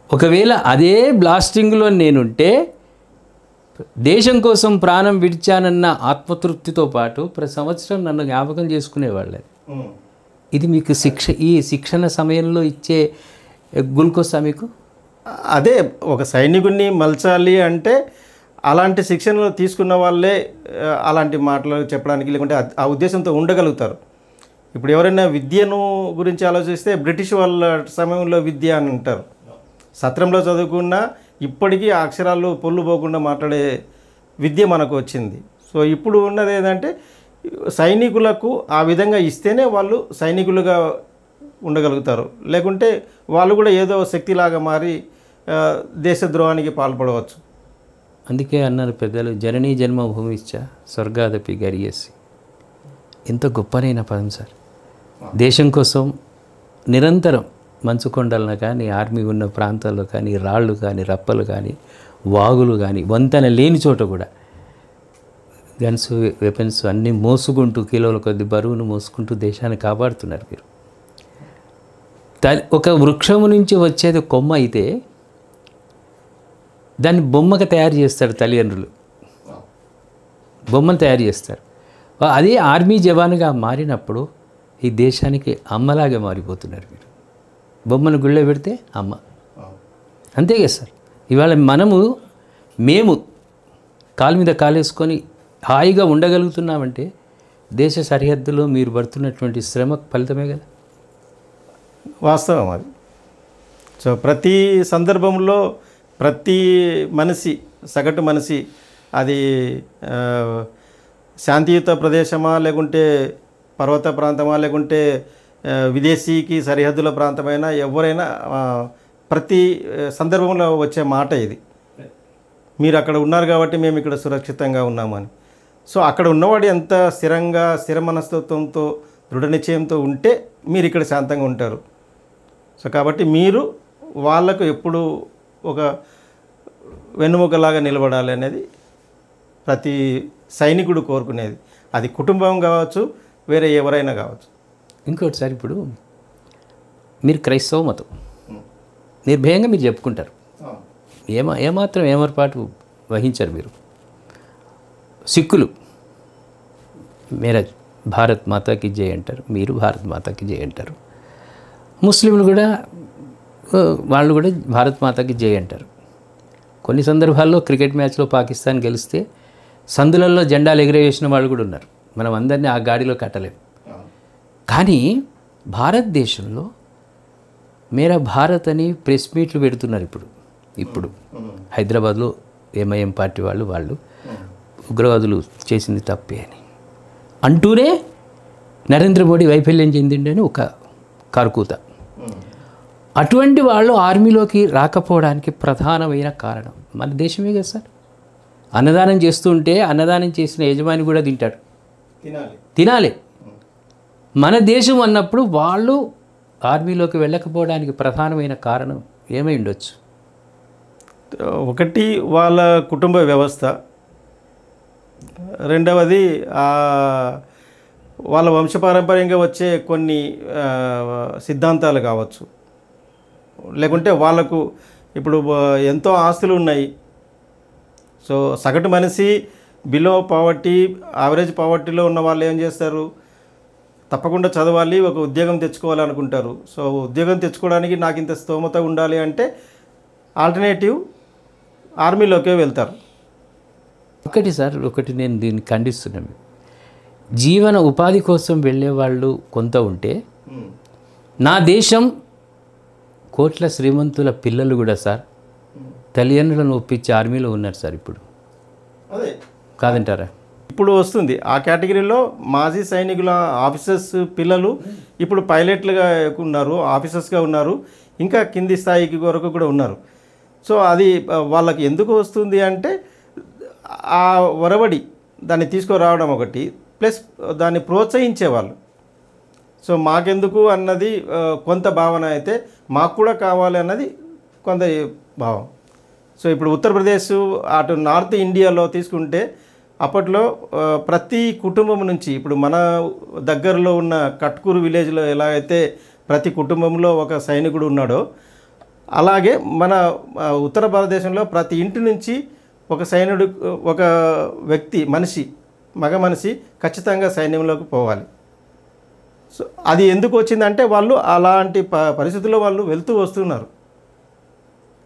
ఒకవేళ అదే బ్లాస్టింగ్లో నేనుంటే దేశం కోసం ప్రాణం విడిచానన్న ఆత్మతృప్తితో పాటు ప్రతి సంవత్సరం నన్ను జ్ఞాపకం చేసుకునేవాళ్ళే. ఇది మీకు ఈ శిక్షణ సమయంలో ఇచ్చే గ్లూకోసా మీకు? అదే ఒక సైనికుడిని మలచాలి అంటే అలాంటి శిక్షణలు తీసుకున్న వాళ్ళే అలాంటి మాటలు చెప్పడానికి లేకుంటే ఆ ఉద్దేశంతో ఉండగలుగుతారు. ఇప్పుడు ఎవరైనా విద్యను గురించి ఆలోచిస్తే బ్రిటిష్ వాళ్ళ సమయంలో విద్య అని అంటారు. సత్రంలో చదువుకున్నా ఇప్పటికీ ఆ అక్షరాలు పొల్లు పోకుండా మాట్లాడే విద్య మనకు వచ్చింది. సో ఇప్పుడు ఉన్నది ఏంటంటే సైనికులకు ఆ విధంగా ఇస్తేనే వాళ్ళు సైనికులుగా ఉండగలుగుతారు. లేకుంటే వాళ్ళు కూడా ఏదో శక్తిలాగా మారి దేశద్రోహానికి పాల్పడవచ్చు. అందుకే అన్నారు పెద్దలు, జననీ జన్మభూమిశ్చ స్వర్గాదపి గరియసి. ఎంత గొప్పనైన పదం సార్. దేశం కోసం నిరంతరం మంచుకొండలను కానీ, ఆర్మీ ఉన్న ప్రాంతాల్లో కానీ, రాళ్ళు కానీ, రప్పలు కానీ, వాగులు కానీ, వంతెన లేని చోట కూడా గన్స్, వెపన్స్ అన్నీ మోసుకుంటూ కిలోల కొద్ది బరువును మోసుకుంటూ దేశాన్ని కాపాడుతున్నారు మీరు. ఒక వృక్షము నుంచి వచ్చేది కొమ్మ అయితే దాన్ని బొమ్మగా తయారు చేస్తారు తల్లిదండ్రులు, బొమ్మను తయారు చేస్తారు. అదే ఆర్మీ జవాన్గా మారినప్పుడు ఈ దేశానికి అమ్మలాగా మారిపోతున్నారు మీరు. బొమ్మను గుళ్ళో పెడితే అమ్మ, అంతే కదా సార్. ఇవాళ మేము కాలు మీద కాలేసుకొని హాయిగా ఉండగలుగుతున్నామంటే దేశ సరిహద్దులో మీరు పడుతున్నటువంటి శ్రమ ఫలితమే కదా. వాస్తవం అది. సో ప్రతి సందర్భంలో ప్రతి మనిషి, సగటు మనిషి, అది శాంతియుత ప్రదేశమా లేకుంటే పర్వత ప్రాంతమా లేకుంటే విదేశీకి సరిహద్దుల ప్రాంతమైనా ఎవరైనా ప్రతి సందర్భంలో వచ్చే మాట ఇది. మీరు అక్కడ ఉన్నారు కాబట్టి మేము ఇక్కడ సురక్షితంగా ఉన్నామని. సో అక్కడ ఉన్నవాడు ఎంత స్థిరంగా, స్థిర మనస్తత్వంతో, దృఢ నిశ్చయంతో ఉంటే మీరు ఇక్కడ శాంతంగా ఉంటారు. సో కాబట్టి మీరు వాళ్లకు ఎప్పుడు ఒక వెన్నుముకలాగా నిలబడాలి అనేది ప్రతి సైనికుడు కోరుకునేది. అది కుటుంబం కావచ్చు, వేరే ఎవరైనా కావచ్చు. ఇంకోటి సార్, ఇప్పుడు మీరు క్రైస్తవ మతం నిర్భయంగా మీరు చెప్పుకుంటారు, ఏమాత్రం ఏమరపాటు వహించారు మీరు. సిక్కులు మేరా భారత్ మాతాకి జై అంటారు, మీరు భారత్ మాతాకి జై అంటారు. ముస్లింలు కూడా వాళ్ళు కూడా భారత్ మాతాకి జై అంటారు. కొన్ని సందర్భాల్లో క్రికెట్ మ్యాచ్లో పాకిస్తాన్ గెలిస్తే సందులలో జెండాలు ఎగిరేసిన వాళ్ళు కూడా ఉన్నారు. మనం అందరినీ ఆ గాడిలో కట్టలేము. కానీ భారతదేశంలో మేరా భారత్ అని ప్రెస్ మీట్లు పెడుతున్నారు. ఇప్పుడు హైదరాబాద్లో ఎంఐఎం పార్టీ వాళ్ళు ఉగ్రవాదులు చేసింది తప్పే అని అంటూనే నరేంద్ర మోడీ వైఫల్యం చెందిండని ఒక కారుకూత. అటువంటి వాళ్ళు ఆర్మీలోకి రాకపోవడానికి ప్రధానమైన కారణం మన దేశమే కదా సార్. అన్నదానం చేస్తుంటే అన్నదానం చేసిన యజమాని కూడా తింటాడు, తినాలి. మన దేశం అన్నప్పుడు వాళ్ళు ఆర్మీలోకి వెళ్ళకపోవడానికి ప్రధానమైన కారణం ఏమై ఉండొచ్చు? ఒకటి వాళ్ళ కుటుంబ వ్యవస్థ, రెండవది వాళ్ళ వంశపారంపర్యంగా వచ్చే కొన్ని సిద్ధాంతాలు కావచ్చు, లేకుంటే వాళ్ళకు ఇప్పుడు ఎంతో ఆస్తులు ఉన్నాయి. సో సగటు మనిషి బిలో పావర్టీ, యావరేజ్ పావర్టీలో ఉన్న వాళ్ళు ఏం చేస్తారు, తప్పకుండా చదవాలి, ఒక ఉద్యోగం తెచ్చుకోవాలనుకుంటారు. సో ఉద్యోగం తెచ్చుకోవడానికి నాకు ఇంత స్తోమత ఉండాలి అంటే ఆల్టర్నేటివ్ ఆర్మీలోకే వెళ్తారు. ఒకటి నేను దీన్ని ఖండిస్తున్నాను. జీవన ఉపాధి కోసం వెళ్ళేవాళ్ళు కొంత ఉంటే, నా దేశం కోట్ల శ్రీమంతుల పిల్లలు కూడా సార్ తల్లిదండ్రులను ఒప్పించి ఆర్మీలో ఉన్నారు సార్. ఇప్పుడు అదే కాదంటారా? ఇప్పుడు వస్తుంది ఆ కేటగిరీలో మాజీ సైనికుల ఆఫీసర్స్ పిల్లలు ఇప్పుడు పైలట్లుగా ఉన్నారు, ఆఫీసర్స్గా ఉన్నారు, ఇంకా కింది స్థాయికి వరకు కూడా ఉన్నారు. సో అది వాళ్ళకి ఎందుకు వస్తుంది అంటే ఆ ఒరవడి దాన్ని తీసుకురావడం ఒకటి, ప్లస్ దాన్ని ప్రోత్సహించేవాళ్ళు. సో మాకెందుకు అన్నది కొంత భావన అయితే, మాకు కూడా కావాలి అన్నది కొంత భావం. సో ఇప్పుడు ఉత్తరప్రదేశ్, అటు నార్త్ ఇండియాలో తీసుకుంటే అప్పట్లో ప్రతి కుటుంబం నుంచి, ఇప్పుడు మన దగ్గరలో ఉన్న కట్కూరు విలేజ్లో ఎలా అయితే ప్రతి కుటుంబంలో ఒక సైనికుడు ఉన్నాడో, అలాగే మన ఉత్తర భారతదేశంలో ప్రతి ఇంటి నుంచి ఒక సైనికుడు, ఒక వ్యక్తి, మగ మనిషి ఖచ్చితంగా సైన్యంలోకి పోవాలి. సో అది ఎందుకు వచ్చిందంటే వాళ్ళు అలాంటి పరిస్థితుల్లో వాళ్ళు వెళ్తూ వస్తున్నారు.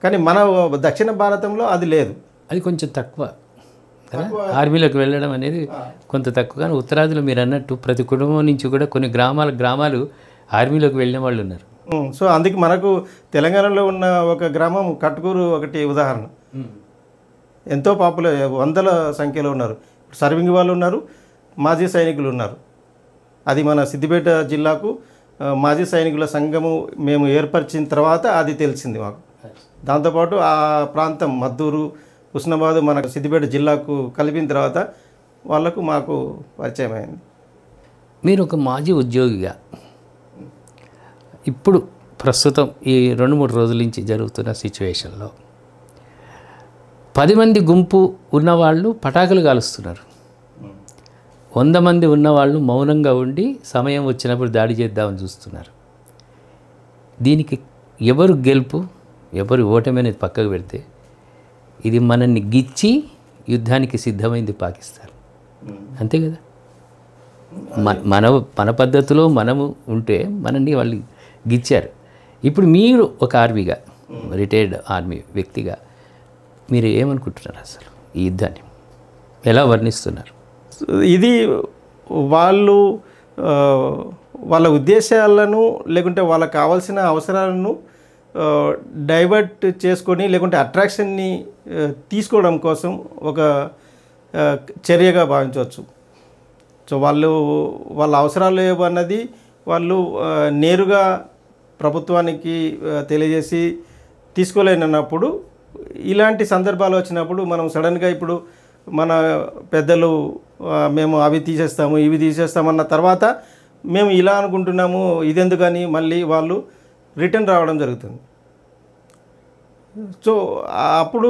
కానీ మన దక్షిణ భారతంలో అది లేదు, అది కొంచెం తక్కువ. ఆర్మీలోకి వెళ్ళడం అనేది కొంత తక్కువ. కానీ ఉత్తరాదిలో మీరు అన్నట్టు ప్రతి కుటుంబం నుంచి కూడా కొన్ని గ్రామాలు ఆర్మీలోకి వెళ్ళిన వాళ్ళు ఉన్నారు. సో అందుకే మనకు తెలంగాణలో ఉన్న ఒక గ్రామం కట్కూరు ఒకటి ఉదాహరణ. ఎంతో పాపులర్, వందల సంఖ్యలో ఉన్నారు. సర్వింగ్ వాళ్ళు ఉన్నారు, మాజీ సైనికులు ఉన్నారు. అది మన సిద్దిపేట జిల్లాకు మాజీ సైనికుల సంఘము మేము ఏర్పరిచిన తర్వాత అది తెలిసింది మాకు. దాంతోపాటు ఆ ప్రాంతం మద్దూరు, హుస్నాబాద్ మనకు సిద్దిపేట జిల్లాకు కలిపిన తర్వాత వాళ్ళకు మాకు పరిచయం అయింది. మీరు ఒక మాజీ ఉద్యోగిగా ఇప్పుడు ప్రస్తుతం ఈ 2-3 రోజుల నుంచి జరుగుతున్న సిచ్యువేషన్లో 10 మంది గుంపు ఉన్నవాళ్ళు పటాకులు కాలుస్తున్నారు, 100 మంది ఉన్నవాళ్ళు మౌనంగా ఉండి సమయం వచ్చినప్పుడు దాడి చేద్దామని చూస్తున్నారు. దీనికి ఎవరు గెలుపు ఎవరు ఓటమి అనేది పక్కకు పెడితే ఇది మనల్ని గిచ్చి యుద్ధానికి సిద్ధమైంది పాకిస్తాన్, అంతే కదా. మన పద్ధతిలో మనము ఉంటే మనల్ని వాళ్ళు గిచ్చారు. ఇప్పుడు మీరు ఒక ఆర్మీగా, రిటైర్డ్ ఆర్మీ వ్యక్తిగా మీరు ఏమనుకుంటున్నారు? అసలు ఈ యుద్ధాన్ని ఎలా వర్ణిస్తున్నారు? ఇది వాళ్ళ ఉద్దేశాలను లేకుంటే వాళ్ళకు కావాల్సిన అవసరాలను డైవర్ట్ చేసుకొని లేకుంటే అట్రాక్షన్ని తీసుకోవడం కోసం ఒక చర్యగా భావించవచ్చు. సో వాళ్ళ అవసరాలు ఏమన్నది వాళ్ళు నేరుగా ప్రభుత్వానికి తెలియజేసి తీసుకోలేనప్పుడు, ఇలాంటి సందర్భాలు వచ్చినప్పుడు మనం సడన్గా ఇప్పుడు మన పెద్దలు మేము అవి తీసేస్తాము ఇవి తీసేస్తామన్న తర్వాత మేము ఇలా అనుకుంటున్నాము ఇదెందుకని మళ్ళీ వాళ్ళు రిటర్న్ రావడం జరుగుతుంది. సో అప్పుడు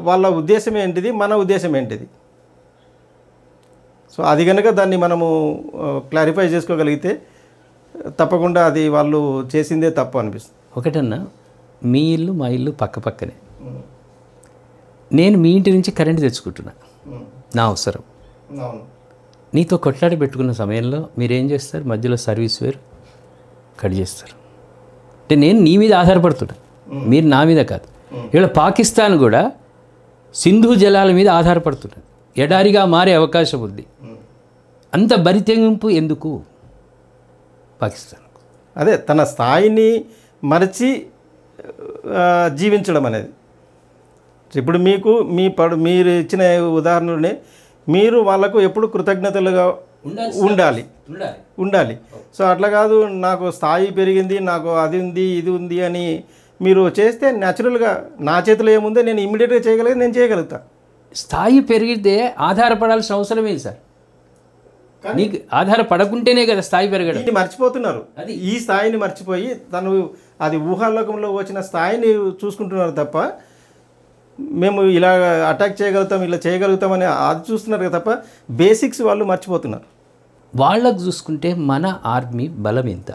వాళ్ళ ఉద్దేశం ఏంటిది, మన ఉద్దేశం ఏంటిది? సో అది కనుక దాన్ని మనము క్లారిఫై చేసుకోగలిగితే తప్పకుండా అది వాళ్ళు చేసిందే తప్పు అనిపిస్తుంది. ఒకటన్నా, మీ ఇల్లు మా ఇల్లు పక్క పక్కనే. నేను మీ ఇంటి నుంచి కరెంట్ తెచ్చుకుంటున్నా, నా అవసరం. నీతో కొట్లాడి పెట్టుకున్న సమయంలో మీరేం చేస్తారు? మధ్యలో సర్వీస్ వేరు కట్ చేస్తారు. అంటే నేను నీ మీద ఆధారపడుతున్నా, మీరు నా మీద కాదు. ఇవాళ పాకిస్తాన్ కూడా సింధు జలాల మీద ఆధారపడుతున్నది, ఎడారిగా మారే అవకాశం ఉంది. అంత బరితెగింపు ఎందుకు పాకిస్తాన్? అదే తన స్థాయిని మరచి జీవించడం అనేది. ఇప్పుడు మీరు ఇచ్చిన ఉదాహరణలోనే మీరు వాళ్ళకు ఎప్పుడు కృతజ్ఞతలుగా ఉండాలి. సో అట్లా కాదు, నాకు స్థాయి పెరిగింది, నాకు అది ఉంది ఇది ఉంది అని మీరు చేస్తే న్యాచురల్గా నా చేతిలో ఏముందో నేను ఇమ్మీడియట్గా చేయగలిగి నేను చేయగలుగుతా. స్థాయి పెరిగితే ఆధారపడాల్సిన అవసరం ఏంటి సార్? నీకు ఆధారపడకుంటేనే కదా స్థాయి పెరగడం. ఇది మర్చిపోతున్నారు, ఈ స్థాయిని మర్చిపోయి తను అది ఊహాలోకంలో వచ్చిన స్థాయిని చూసుకుంటున్నారు తప్ప మేము ఇలా అటాక్ చేయగలుగుతాం ఇలా చేయగలుగుతామని అది చూస్తున్నారు తప్ప బేసిక్స్ వాళ్ళు మర్చిపోతున్నారు. వాళ్ళకు చూసుకుంటే మన ఆర్మీ బలం ఎంత?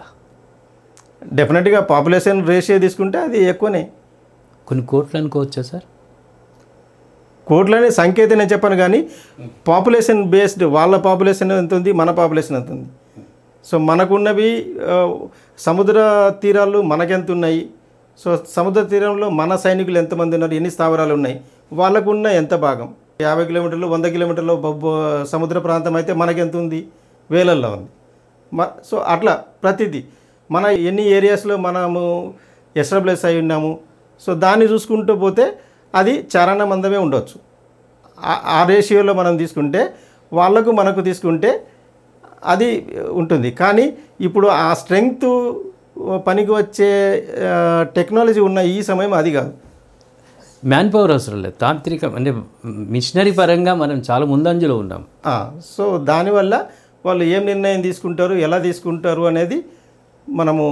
డెఫినెట్గా పాపులేషన్ రేషియో తీసుకుంటే అది ఎక్కువనే, కొన్ని కోట్లు అనుకోవచ్చా సార్? కోట్లనే సంఖ్య అయితే నేను చెప్పాను, కానీ పాపులేషన్ బేస్డ్ వాళ్ళ పాపులేషన్ ఎంత ఉంది, మన పాపులేషన్ ఎంత ఉంది. సో మనకున్నవి సముద్ర తీరాలు మనకెంత ఉన్నాయి, సో సముద్ర తీరంలో మన సైనికులు ఎంతమంది ఉన్నారు, ఎన్ని స్థావరాలు ఉన్నాయి, వాళ్ళకున్న ఎంత భాగం. 50 కిలోమీటర్లు 100 కిలోమీటర్లు సముద్ర ప్రాంతం అయితే మనకెంత ఉంది, వేలల్లో ఉంది. సో అట్లా ప్రతిదీ మన ఎన్ని ఏరియాస్లో మనము ఎస్టాబ్లిష్ అయి ఉన్నాము. సో దాన్ని చూసుకుంటూ పోతే అది చారణ మందమే ఉండవచ్చు. ఆ రేషియోలో మనం తీసుకుంటే వాళ్ళకు మనకు తీసుకుంటే అది ఉంటుంది. కానీ ఇప్పుడు ఆ స్ట్రెంగ్త్ పనికి వచ్చే టెక్నాలజీ ఉన్న ఈ సమయం అది కాదు. మ్యాన్ పవర్ అవసరం లేదు, తాంత్రికం అంటే మిషనరీ పరంగా మనం చాలా ముందంజలో ఉన్నాం. సో దానివల్ల వాళ్ళు ఏం నిర్ణయం తీసుకుంటారు, ఎలా తీసుకుంటారు అనేది మనము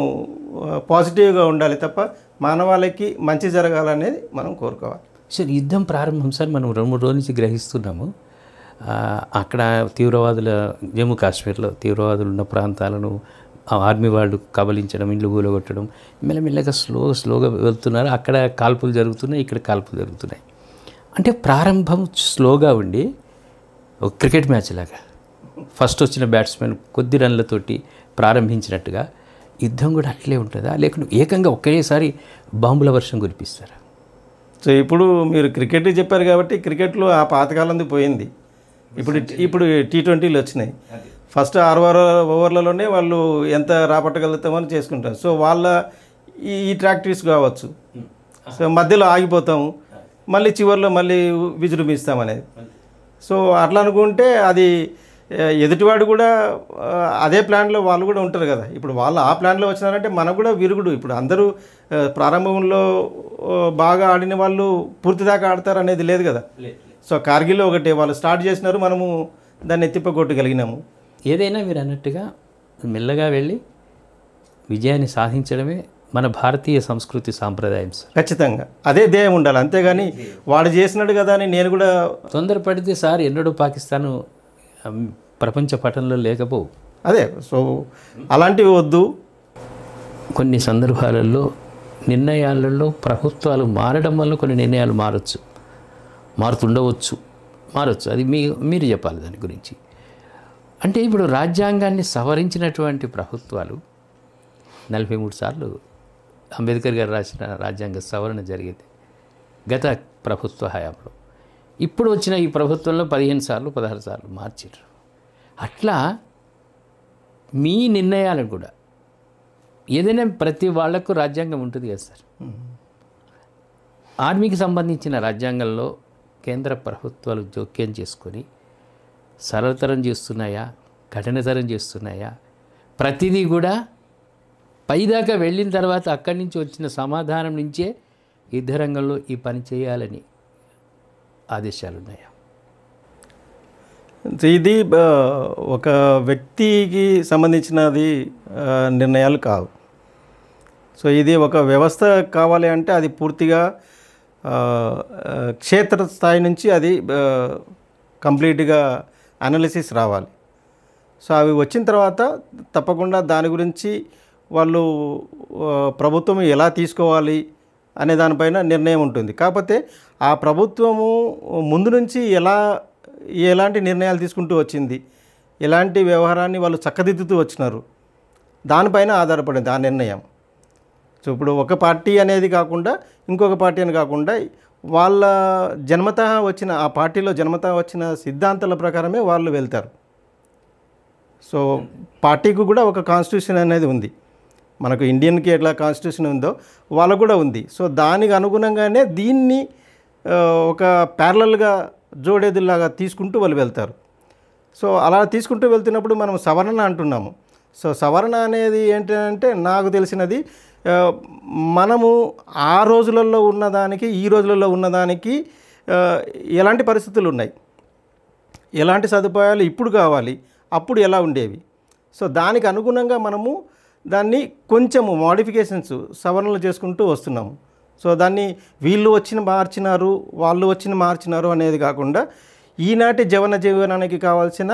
పాజిటివ్గా ఉండాలి తప్ప మానవాళికి మంచి జరగాలనేది మనం కోరుకోవాలి. సార్ యుద్ధం ప్రారంభం సార్ మనం 2-3 రోజుల నుంచి గ్రహిస్తున్నాము. అక్కడ తీవ్రవాదుల జమ్మూ కాశ్మీర్లో తీవ్రవాదులు ఉన్న ప్రాంతాలను ఆర్మీ వాళ్ళు కబలించడం, ఇండ్లు కూలగొట్టడం, మెల్లమెల్లగా స్లోగా వెళ్తున్నారు. అక్కడ కాల్పులు జరుగుతున్నాయి, ఇక్కడ కాల్పులు జరుగుతున్నాయి. అంటే ప్రారంభం స్లోగా ఉండి ఒక క్రికెట్ మ్యాచ్ లాగా ఫస్ట్ వచ్చిన బ్యాట్స్మెన్ కొద్ది రన్లతోటి ప్రారంభించినట్టుగా యుద్ధం కూడా అట్లే ఉంటుందా? లేకుంటే ఏకంగా ఒకేసారి బాంబుల వర్షం కురిపిస్తారా? సో ఇప్పుడు మీరు క్రికెట్ చెప్పారు కాబట్టి క్రికెట్లో ఆ పాతకాలంది పోయింది. ఇప్పుడు T20లు వచ్చినాయి. ఫస్ట్ 6 ఓవర్లలోనే వాళ్ళు ఎంత రాబట్టగలుగుతామని చేసుకుంటారు. సో వాళ్ళ ఈ ట్రాక్టీస్ కావచ్చు. సో మధ్యలో ఆగిపోతాము, మళ్ళీ చివరిలో మళ్ళీ విజృంభిస్తామనేది. సో అట్లా అనుకుంటే అది ఎదుటివాడు కూడా అదే ప్లాన్లో వాళ్ళు కూడా ఉంటారు కదా. ఇప్పుడు వాళ్ళు ఆ ప్లాన్లో వచ్చినారంటే మనకు కూడా విరుగుడు. ఇప్పుడు అందరూ ప్రారంభంలో బాగా ఆడిన వాళ్ళు పూర్తి దాకా ఆడతారు అనేది లేదు కదా. సో కార్గిల్లో ఒకటే వాళ్ళు స్టార్ట్ చేసినారు, మనము దాన్ని తిప్పకొట్టగలిగినాము. ఏదైనా మీరు అన్నట్టుగా మెల్లగా వెళ్ళి విజయాన్ని సాధించడమే మన భారతీయ సంస్కృతి సాంప్రదాయం సార్. ఖచ్చితంగా అదే ధ్యేయం ఉండాలి, అంతేగాని వాడు చేసినాడు కదా అని నేను కూడా తొందరపడితే సార్ ఎన్నడూ పాకిస్తాను ప్రపంచ పటంలో లేకపోవు. అదే. సో అలాంటివి వద్దు. కొన్ని సందర్భాలలో నిర్ణయాలలో ప్రభుత్వాలు మారడం వల్ల కొన్ని నిర్ణయాలు మారుతుండవచ్చు. అది మీరు చెప్పాలి దాని గురించి. అంటే ఇప్పుడు రాజ్యాంగాన్ని సవరించినటువంటి ప్రభుత్వాలు 43 సార్లు అంబేద్కర్ గారు రాసిన రాజ్యాంగ సవరణ జరిగింది గత ప్రభుత్వ హయాంలో. ఇప్పుడు వచ్చిన ఈ ప్రభుత్వంలో 15 సార్లు 16 సార్లు మార్చారు. అట్లా మీ నిర్ణయాలను కూడా ఏదైనా ప్రతి వాళ్లకు రాజ్యాంగం ఉంటుంది కదా సార్. ఆర్మీకి సంబంధించిన రాజ్యాంగంలో కేంద్ర ప్రభుత్వాలు జోక్యం చేసుకొని సరళతరం చేస్తున్నాయా, కఠినతరం చేస్తున్నాయా, ప్రతిదీ కూడా పైదాకా వెళ్ళిన తర్వాత అక్కడి నుంచి వచ్చిన సమాధానం నుంచే యుద్ధ రంగంలో ఈ పని చేయాలని ఆదేశాలు ఉన్నాయా? ఇది ఒక వ్యక్తికి సంబంధించినది నిర్ణయాలు కావు. సో ఇది ఒక వ్యవస్థ కావాలి అంటే అది పూర్తిగా క్షేత్రస్థాయి నుంచి అది కంప్లీట్గా అనాలిసిస్ రావాలి. సో అవి వచ్చిన తర్వాత తప్పకుండా దాని గురించి వాళ్ళు ప్రభుత్వం ఎలా తీసుకోవాలి అనే దానిపైన నిర్ణయం ఉంటుంది. కాకపోతే ఆ ప్రభుత్వము ముందు నుంచి ఎలాంటి నిర్ణయాలు తీసుకుంటూ వచ్చింది, ఎలాంటి వ్యవహారాన్ని వాళ్ళు చక్కదిద్దుతూ వచ్చినారు, దానిపైన ఆధారపడింది ఆ నిర్ణయం. సో ఇప్పుడు ఒక పార్టీ అనేది కాకుండా ఇంకొక పార్టీ అని కాకుండా వాళ్ళ జన్మతః వచ్చిన ఆ పార్టీలో జన్మతః వచ్చిన సిద్ధాంతాల ప్రకారమే వాళ్ళు వెళ్తారు. సో పార్టీకి కూడా ఒక కాన్స్టిట్యూషన్ అనేది ఉంది. మనకు ఇండియన్కి ఎట్లా కాన్స్టిట్యూషన్ ఉందో వాళ్ళకు కూడా ఉంది. సో దానికి అనుగుణంగానే దీన్ని ఒక ప్యారలల్గా జోడేదిలాగా తీసుకుంటూ వాళ్ళు వెళ్తారు. సో అలా తీసుకుంటూ వెళ్తున్నప్పుడు మనం సవరణ అంటున్నాము. సో సవరణ అనేది ఏంటంటే నాకు తెలిసినది మనము ఆ రోజులలో ఉన్నదానికి ఈ రోజులలో ఉన్నదానికి ఎలాంటి పరిస్థితులు ఉన్నాయి, ఎలాంటి సదుపాయాలు ఇప్పుడు కావాలి, అప్పుడు ఎలా ఉండేవి. సో దానికి అనుగుణంగా మనము దాన్ని కొంచెము మోడిఫికేషన్స్ సవరణలు చేసుకుంటూ వస్తున్నాము. సో దాన్ని వీళ్ళు మార్చినారు వాళ్ళు మార్చినారు అనేది కాకుండా ఈనాటి జీవనానికి కావాల్సిన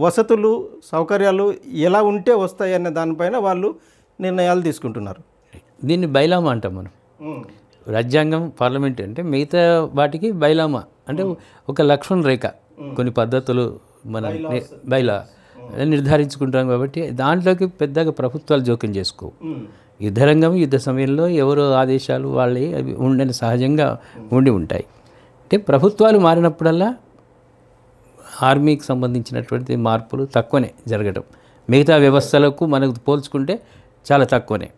వసతులు సౌకర్యాలు ఎలా ఉంటే వస్తాయి అనే దానిపైన వాళ్ళు నిర్ణయాలు తీసుకుంటున్నారు. దీన్ని బైలామా అంటాం మనం. రాజ్యాంగం పార్లమెంట్ అంటే మిగతా వాటికి బైలామా అంటే ఒక లక్ష్మణ రేఖ, కొన్ని పద్ధతులు మన బైలా నిర్ధారించుకుంటాం. కాబట్టి దాంట్లోకి పెద్దగా ప్రభుత్వాలు జోక్యం చేసుకోవు. యుద్ధరంగం యుద్ధ సమయంలో ఎవరో ఆదేశాలు వాళ్ళే అవి ఉండని సహజంగా ఉంటాయి. అంటే ప్రభుత్వాలు మారినప్పుడల్లా ఆర్మీకి సంబంధించినటువంటి మార్పులు తక్కువనే జరగడం, మిగతా వ్యవస్థలకు మనకు పోల్చుకుంటే చాలా తక్కువనే.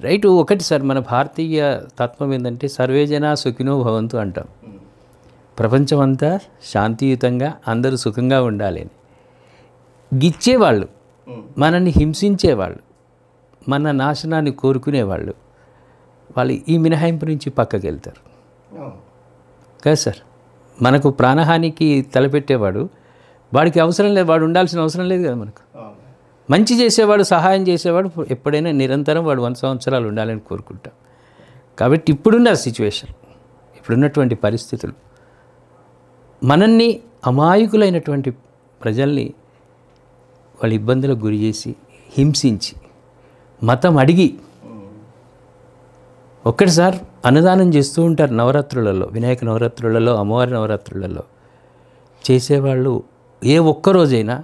రైట్. ఒకటి సార్, మన భారతీయ తత్వం ఏంటంటే సర్వేజన సుఖినో భవంతు అంటాం. ప్రపంచం అంతా శాంతియుతంగా అందరూ సుఖంగా ఉండాలి అని. గిచ్చేవాళ్ళు, మనల్ని హింసించేవాళ్ళు, మన నాశనాన్ని కోరుకునేవాళ్ళు, వాళ్ళు ఈ మినహాయింపు నుంచి పక్కకి వెళ్తారు కదా సార్. మనకు ప్రాణహానికి తలపెట్టేవాడు వాడికి అవసరం లేదు, వాడు ఉండాల్సిన అవసరం లేదు కదా మనకు. మంచి చేసేవాడు, సహాయం చేసేవాడు ఎప్పుడైనా నిరంతరం వాడు 100 సంవత్సరాలు ఉండాలని కోరుకుంటాం. కాబట్టి ఇప్పుడున్న సిచ్యువేషన్, ఇప్పుడున్నటువంటి పరిస్థితులు మనల్ని అమాయకులైనటువంటి ప్రజల్ని వాళ్ళ ఇబ్బందులకు గురి చేసి హింసించి మతం అడిగి ఒక్కటిసారి అన్నదానం చేస్తూ ఉంటారు నవరాత్రులలో, వినాయక నవరాత్రులలో, అమ్మవారి నవరాత్రులలో చేసేవాళ్ళు ఏ ఒక్కరోజైనా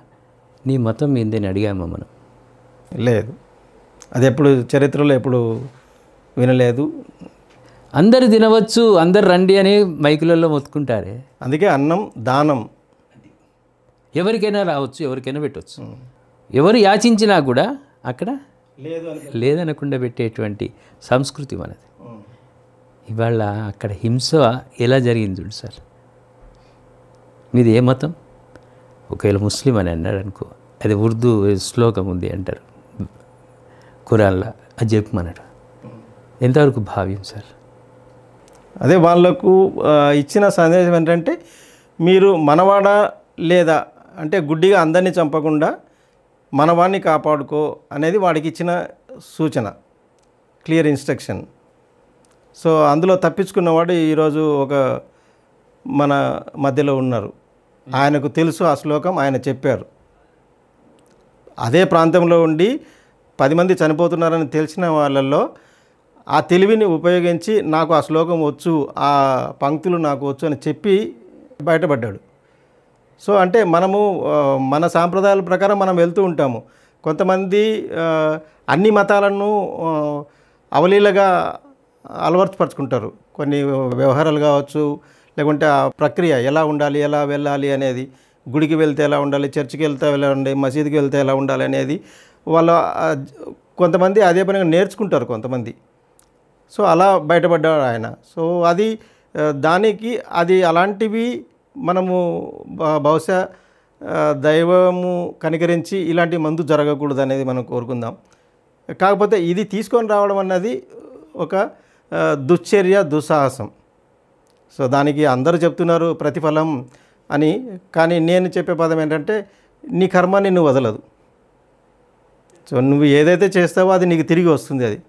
నీ మతం ఏందని అడిగామా మనం? లేదు. అది ఎప్పుడు చరిత్రలో ఎప్పుడు వినలేదు. అందరు తినవచ్చు, అందరు రండి అని మైకులలో మొత్తుకుంటారే. అందుకే అన్నం దానం. ఎవరికైనా రావచ్చు, ఎవరికైనా పెట్టవచ్చు. ఎవరు యాచించినా కూడా అక్కడ లేదనకుండా పెట్టేటువంటి సంస్కృతి మనది. ఇవాళ అక్కడ హింస ఎలా జరిగింది చూడు సార్. మీది ఏ మతం? ఒకవేళ ముస్లిం అని అన్నాడు అనుకో, అది ఉర్దూ శ్లోకం ఉంది అంటారు ఖురాన్లో, అది చెప్పమన్నాడు. ఎంతవరకు భావ్యం సార్? అదే వాళ్ళకు ఇచ్చిన సందేశం ఏంటంటే, మీరు మనవాడా లేదా అంటే గుడ్డిగా అందరినీ చంపకుండా మనవాడిని కాపాడుకో అనేది వాడికి ఇచ్చిన సూచన, క్లియర్ ఇన్స్ట్రక్షన్. సో అందులో తప్పించుకున్నవాడు ఈరోజు ఒక మన మధ్యలో ఉన్నారు. ఆయనకు తెలుసు ఆ శ్లోకం, ఆయన చెప్పారు. అదే ప్రాంతంలో ఉండి 10 మంది చనిపోతున్నారని తెలిసిన వాళ్ళల్లో ఆ తెలివిని ఉపయోగించి నాకు ఆ శ్లోకం వచ్చు, ఆ పంక్తులు నాకు వచ్చు అని చెప్పి బయటపడ్డాడు. సో అంటే మనము మన సాంప్రదాయాల ప్రకారం మనం వెళ్తూ ఉంటాము. కొంతమంది అన్ని మతాలను అవలీలగా అలవర్చుపరుచుకుంటారు. కొన్ని వ్యవహారాలు కావచ్చు, లేకుంటే ఆ ప్రక్రియ ఎలా ఉండాలి, ఎలా వెళ్ళాలి అనేది, గుడికి వెళ్తే ఎలా ఉండాలి, చర్చికి వెళ్తే ఎలా ఉండాలి, మసీదుకి వెళ్తే ఎలా ఉండాలి అనేది వాళ్ళు కొంతమంది అదే పనిగా నేర్చుకుంటారు కొంతమంది. సో అలా బయటపడ్డాడు ఆయన. సో అది దానికి అది అలాంటివి మనము బహుశా దైవము కనికరించి ఇలాంటి మందు జరగకూడదు అనేది మనం కోరుకుందాం. కాకపోతే ఇది తీసుకొని రావడం అన్నది ఒక దుశ్చర్య, దుస్సాహసం. సో దానికి అందరూ చెప్తున్నారు ప్రతిఫలం అని, కానీ నేను చెప్పే పదం ఏంటంటే, నీ కర్మ నిన్ను వదలదు. సో నువ్వు ఏదైతే చేస్తావో అది నీకు తిరిగి వస్తుంది. అది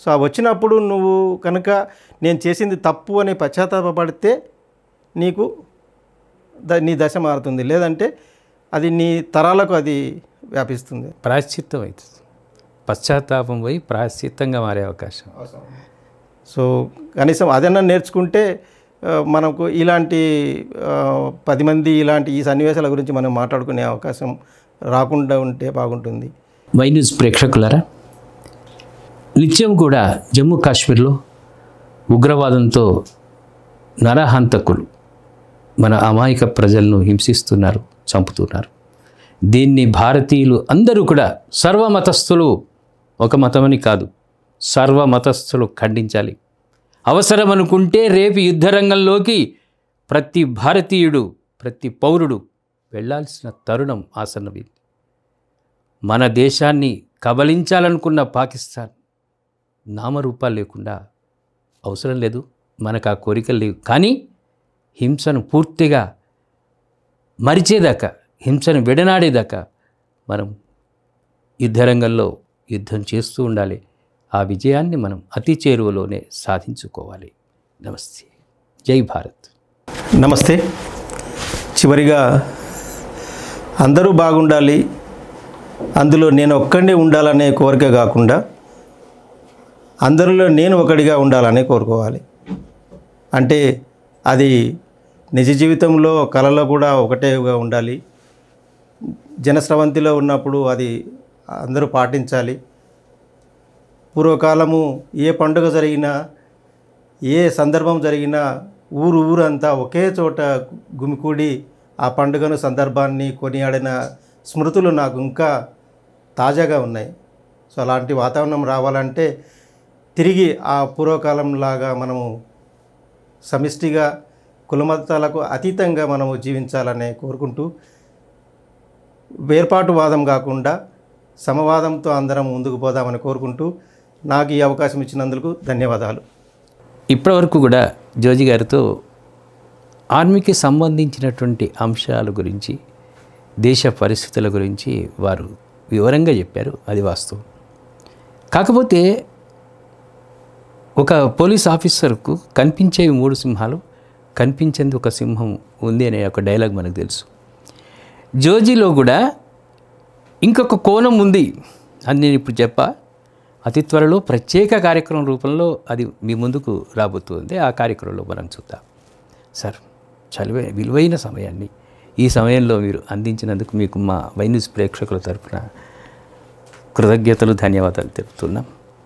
సో ఆ వచ్చినప్పుడు నువ్వు కనుక నేను చేసింది తప్పు అని పశ్చాత్తాపడితే నీకు నీ దశ మారుతుంది, లేదంటే అది నీ తరాలకు అది వ్యాపిస్తుంది. ప్రాయశ్చిత్తం అవుతుంది, పశ్చాత్తాపం పోయి ప్రాయశ్చిత్తంగా మారే అవకాశం. సో కనీసం అదన్నా నేర్చుకుంటే మనకు ఇలాంటి 10 మంది ఇలాంటి ఈ సన్నివేశాల గురించి మనం మాట్లాడుకునే అవకాశం రాకుండా ఉంటే బాగుంటుంది. వై న్యూస్ ప్రేక్షకులారా, నిత్యం కూడా జమ్మూ కాశ్మీర్లో ఉగ్రవాదంతో నరహంతకులు మన అమాయక ప్రజలను హింసిస్తున్నారు, చంపుతున్నారు. దీన్ని భారతీయులు అందరూ కూడా, సర్వమతస్థులు, ఒక మతమని కాదు, సర్వమతస్థులు ఖండించాలి. అవసరం అనుకుంటే రేపు యుద్ధరంగంలోకి ప్రతి భారతీయుడు, ప్రతి పౌరుడు వెళ్ళాల్సిన తరుణం ఆసన్నమైంది. మన దేశాన్ని కబళించాలనుకున్న పాకిస్తాన్ నామరూపాలు లేకుండా అవసరం లేదు, మనకు ఆ కోరికలు లేవు. కానీ హింసను పూర్తిగా మరిచేదాకా, హింసను విడనాడేదాకా మనం యుద్ధరంగంలో యుద్ధం చేస్తూ ఉండాలి. ఆ విజయాన్ని మనం అతి చేరువలోనే సాధించుకోవాలి. నమస్తే, జై భారత్. నమస్తే. చివరిగా అందరూ బాగుండాలి, అందులో నేను ఒక్కడే ఉండాలనే కోరిక కాకుండా అందరిలో నేను ఒకడిగా ఉండాలని కోరుకోవాలి. అంటే అది నిజ జీవితంలో, కళలో కూడా ఒకటేగా ఉండాలి. జనస్రవంతిలో ఉన్నప్పుడు అది అందరూ పాటించాలి. పూర్వకాలము ఏ పండుగ జరిగినా, ఏ సందర్భం జరిగినా ఊరంతా ఒకే చోట గుమికూడి ఆ పండుగను, సందర్భాన్ని కొనియాడిన స్మృతులు నాకు ఇంకా తాజాగా ఉన్నాయి. సో అలాంటి వాతావరణం రావాలంటే తిరిగి ఆ పూర్వకాలంలాగా మనము సమిష్టిగా, కులమతాలకు అతీతంగా మనము జీవించాలని కోరుకుంటూ, వేర్పాటువాదం కాకుండా సమవాదంతో అందరం ముందుకు పోదామని కోరుకుంటూ, నాకు ఈ అవకాశం ఇచ్చినందుకు ధన్యవాదాలు. ఇప్పటివరకు కూడా జోజి గారితో ఆర్మీకి సంబంధించినటువంటి అంశాల గురించి, దేశ పరిస్థితుల గురించి వారు వివరంగా చెప్పారు, అది వాస్తవం. కాకపోతే ఒక పోలీస్ ఆఫీసర్కు కనిపించేవి 3 సింహాలు, కనిపించేది ఒక సింహం ఉంది అనే ఒక డైలాగ్ మనకు తెలుసు. జోజిలో కూడా ఇంకొక కోణం ఉంది, అది నేను ఇప్పుడు చెప్పా. అతి త్వరలో ప్రత్యేక కార్యక్రమం రూపంలో అది మీ ముందుకు రాబోతుంది. ఆ కార్యక్రమంలో మనం చూద్దాం. సార్, చాలా విలువైన సమయాన్ని ఈ సమయంలో మీరు అందించినందుకు మీకు మా వై న్యూస్ ప్రేక్షకుల తరఫున కృతజ్ఞతలు, ధన్యవాదాలు తెలుపుతున్నాం.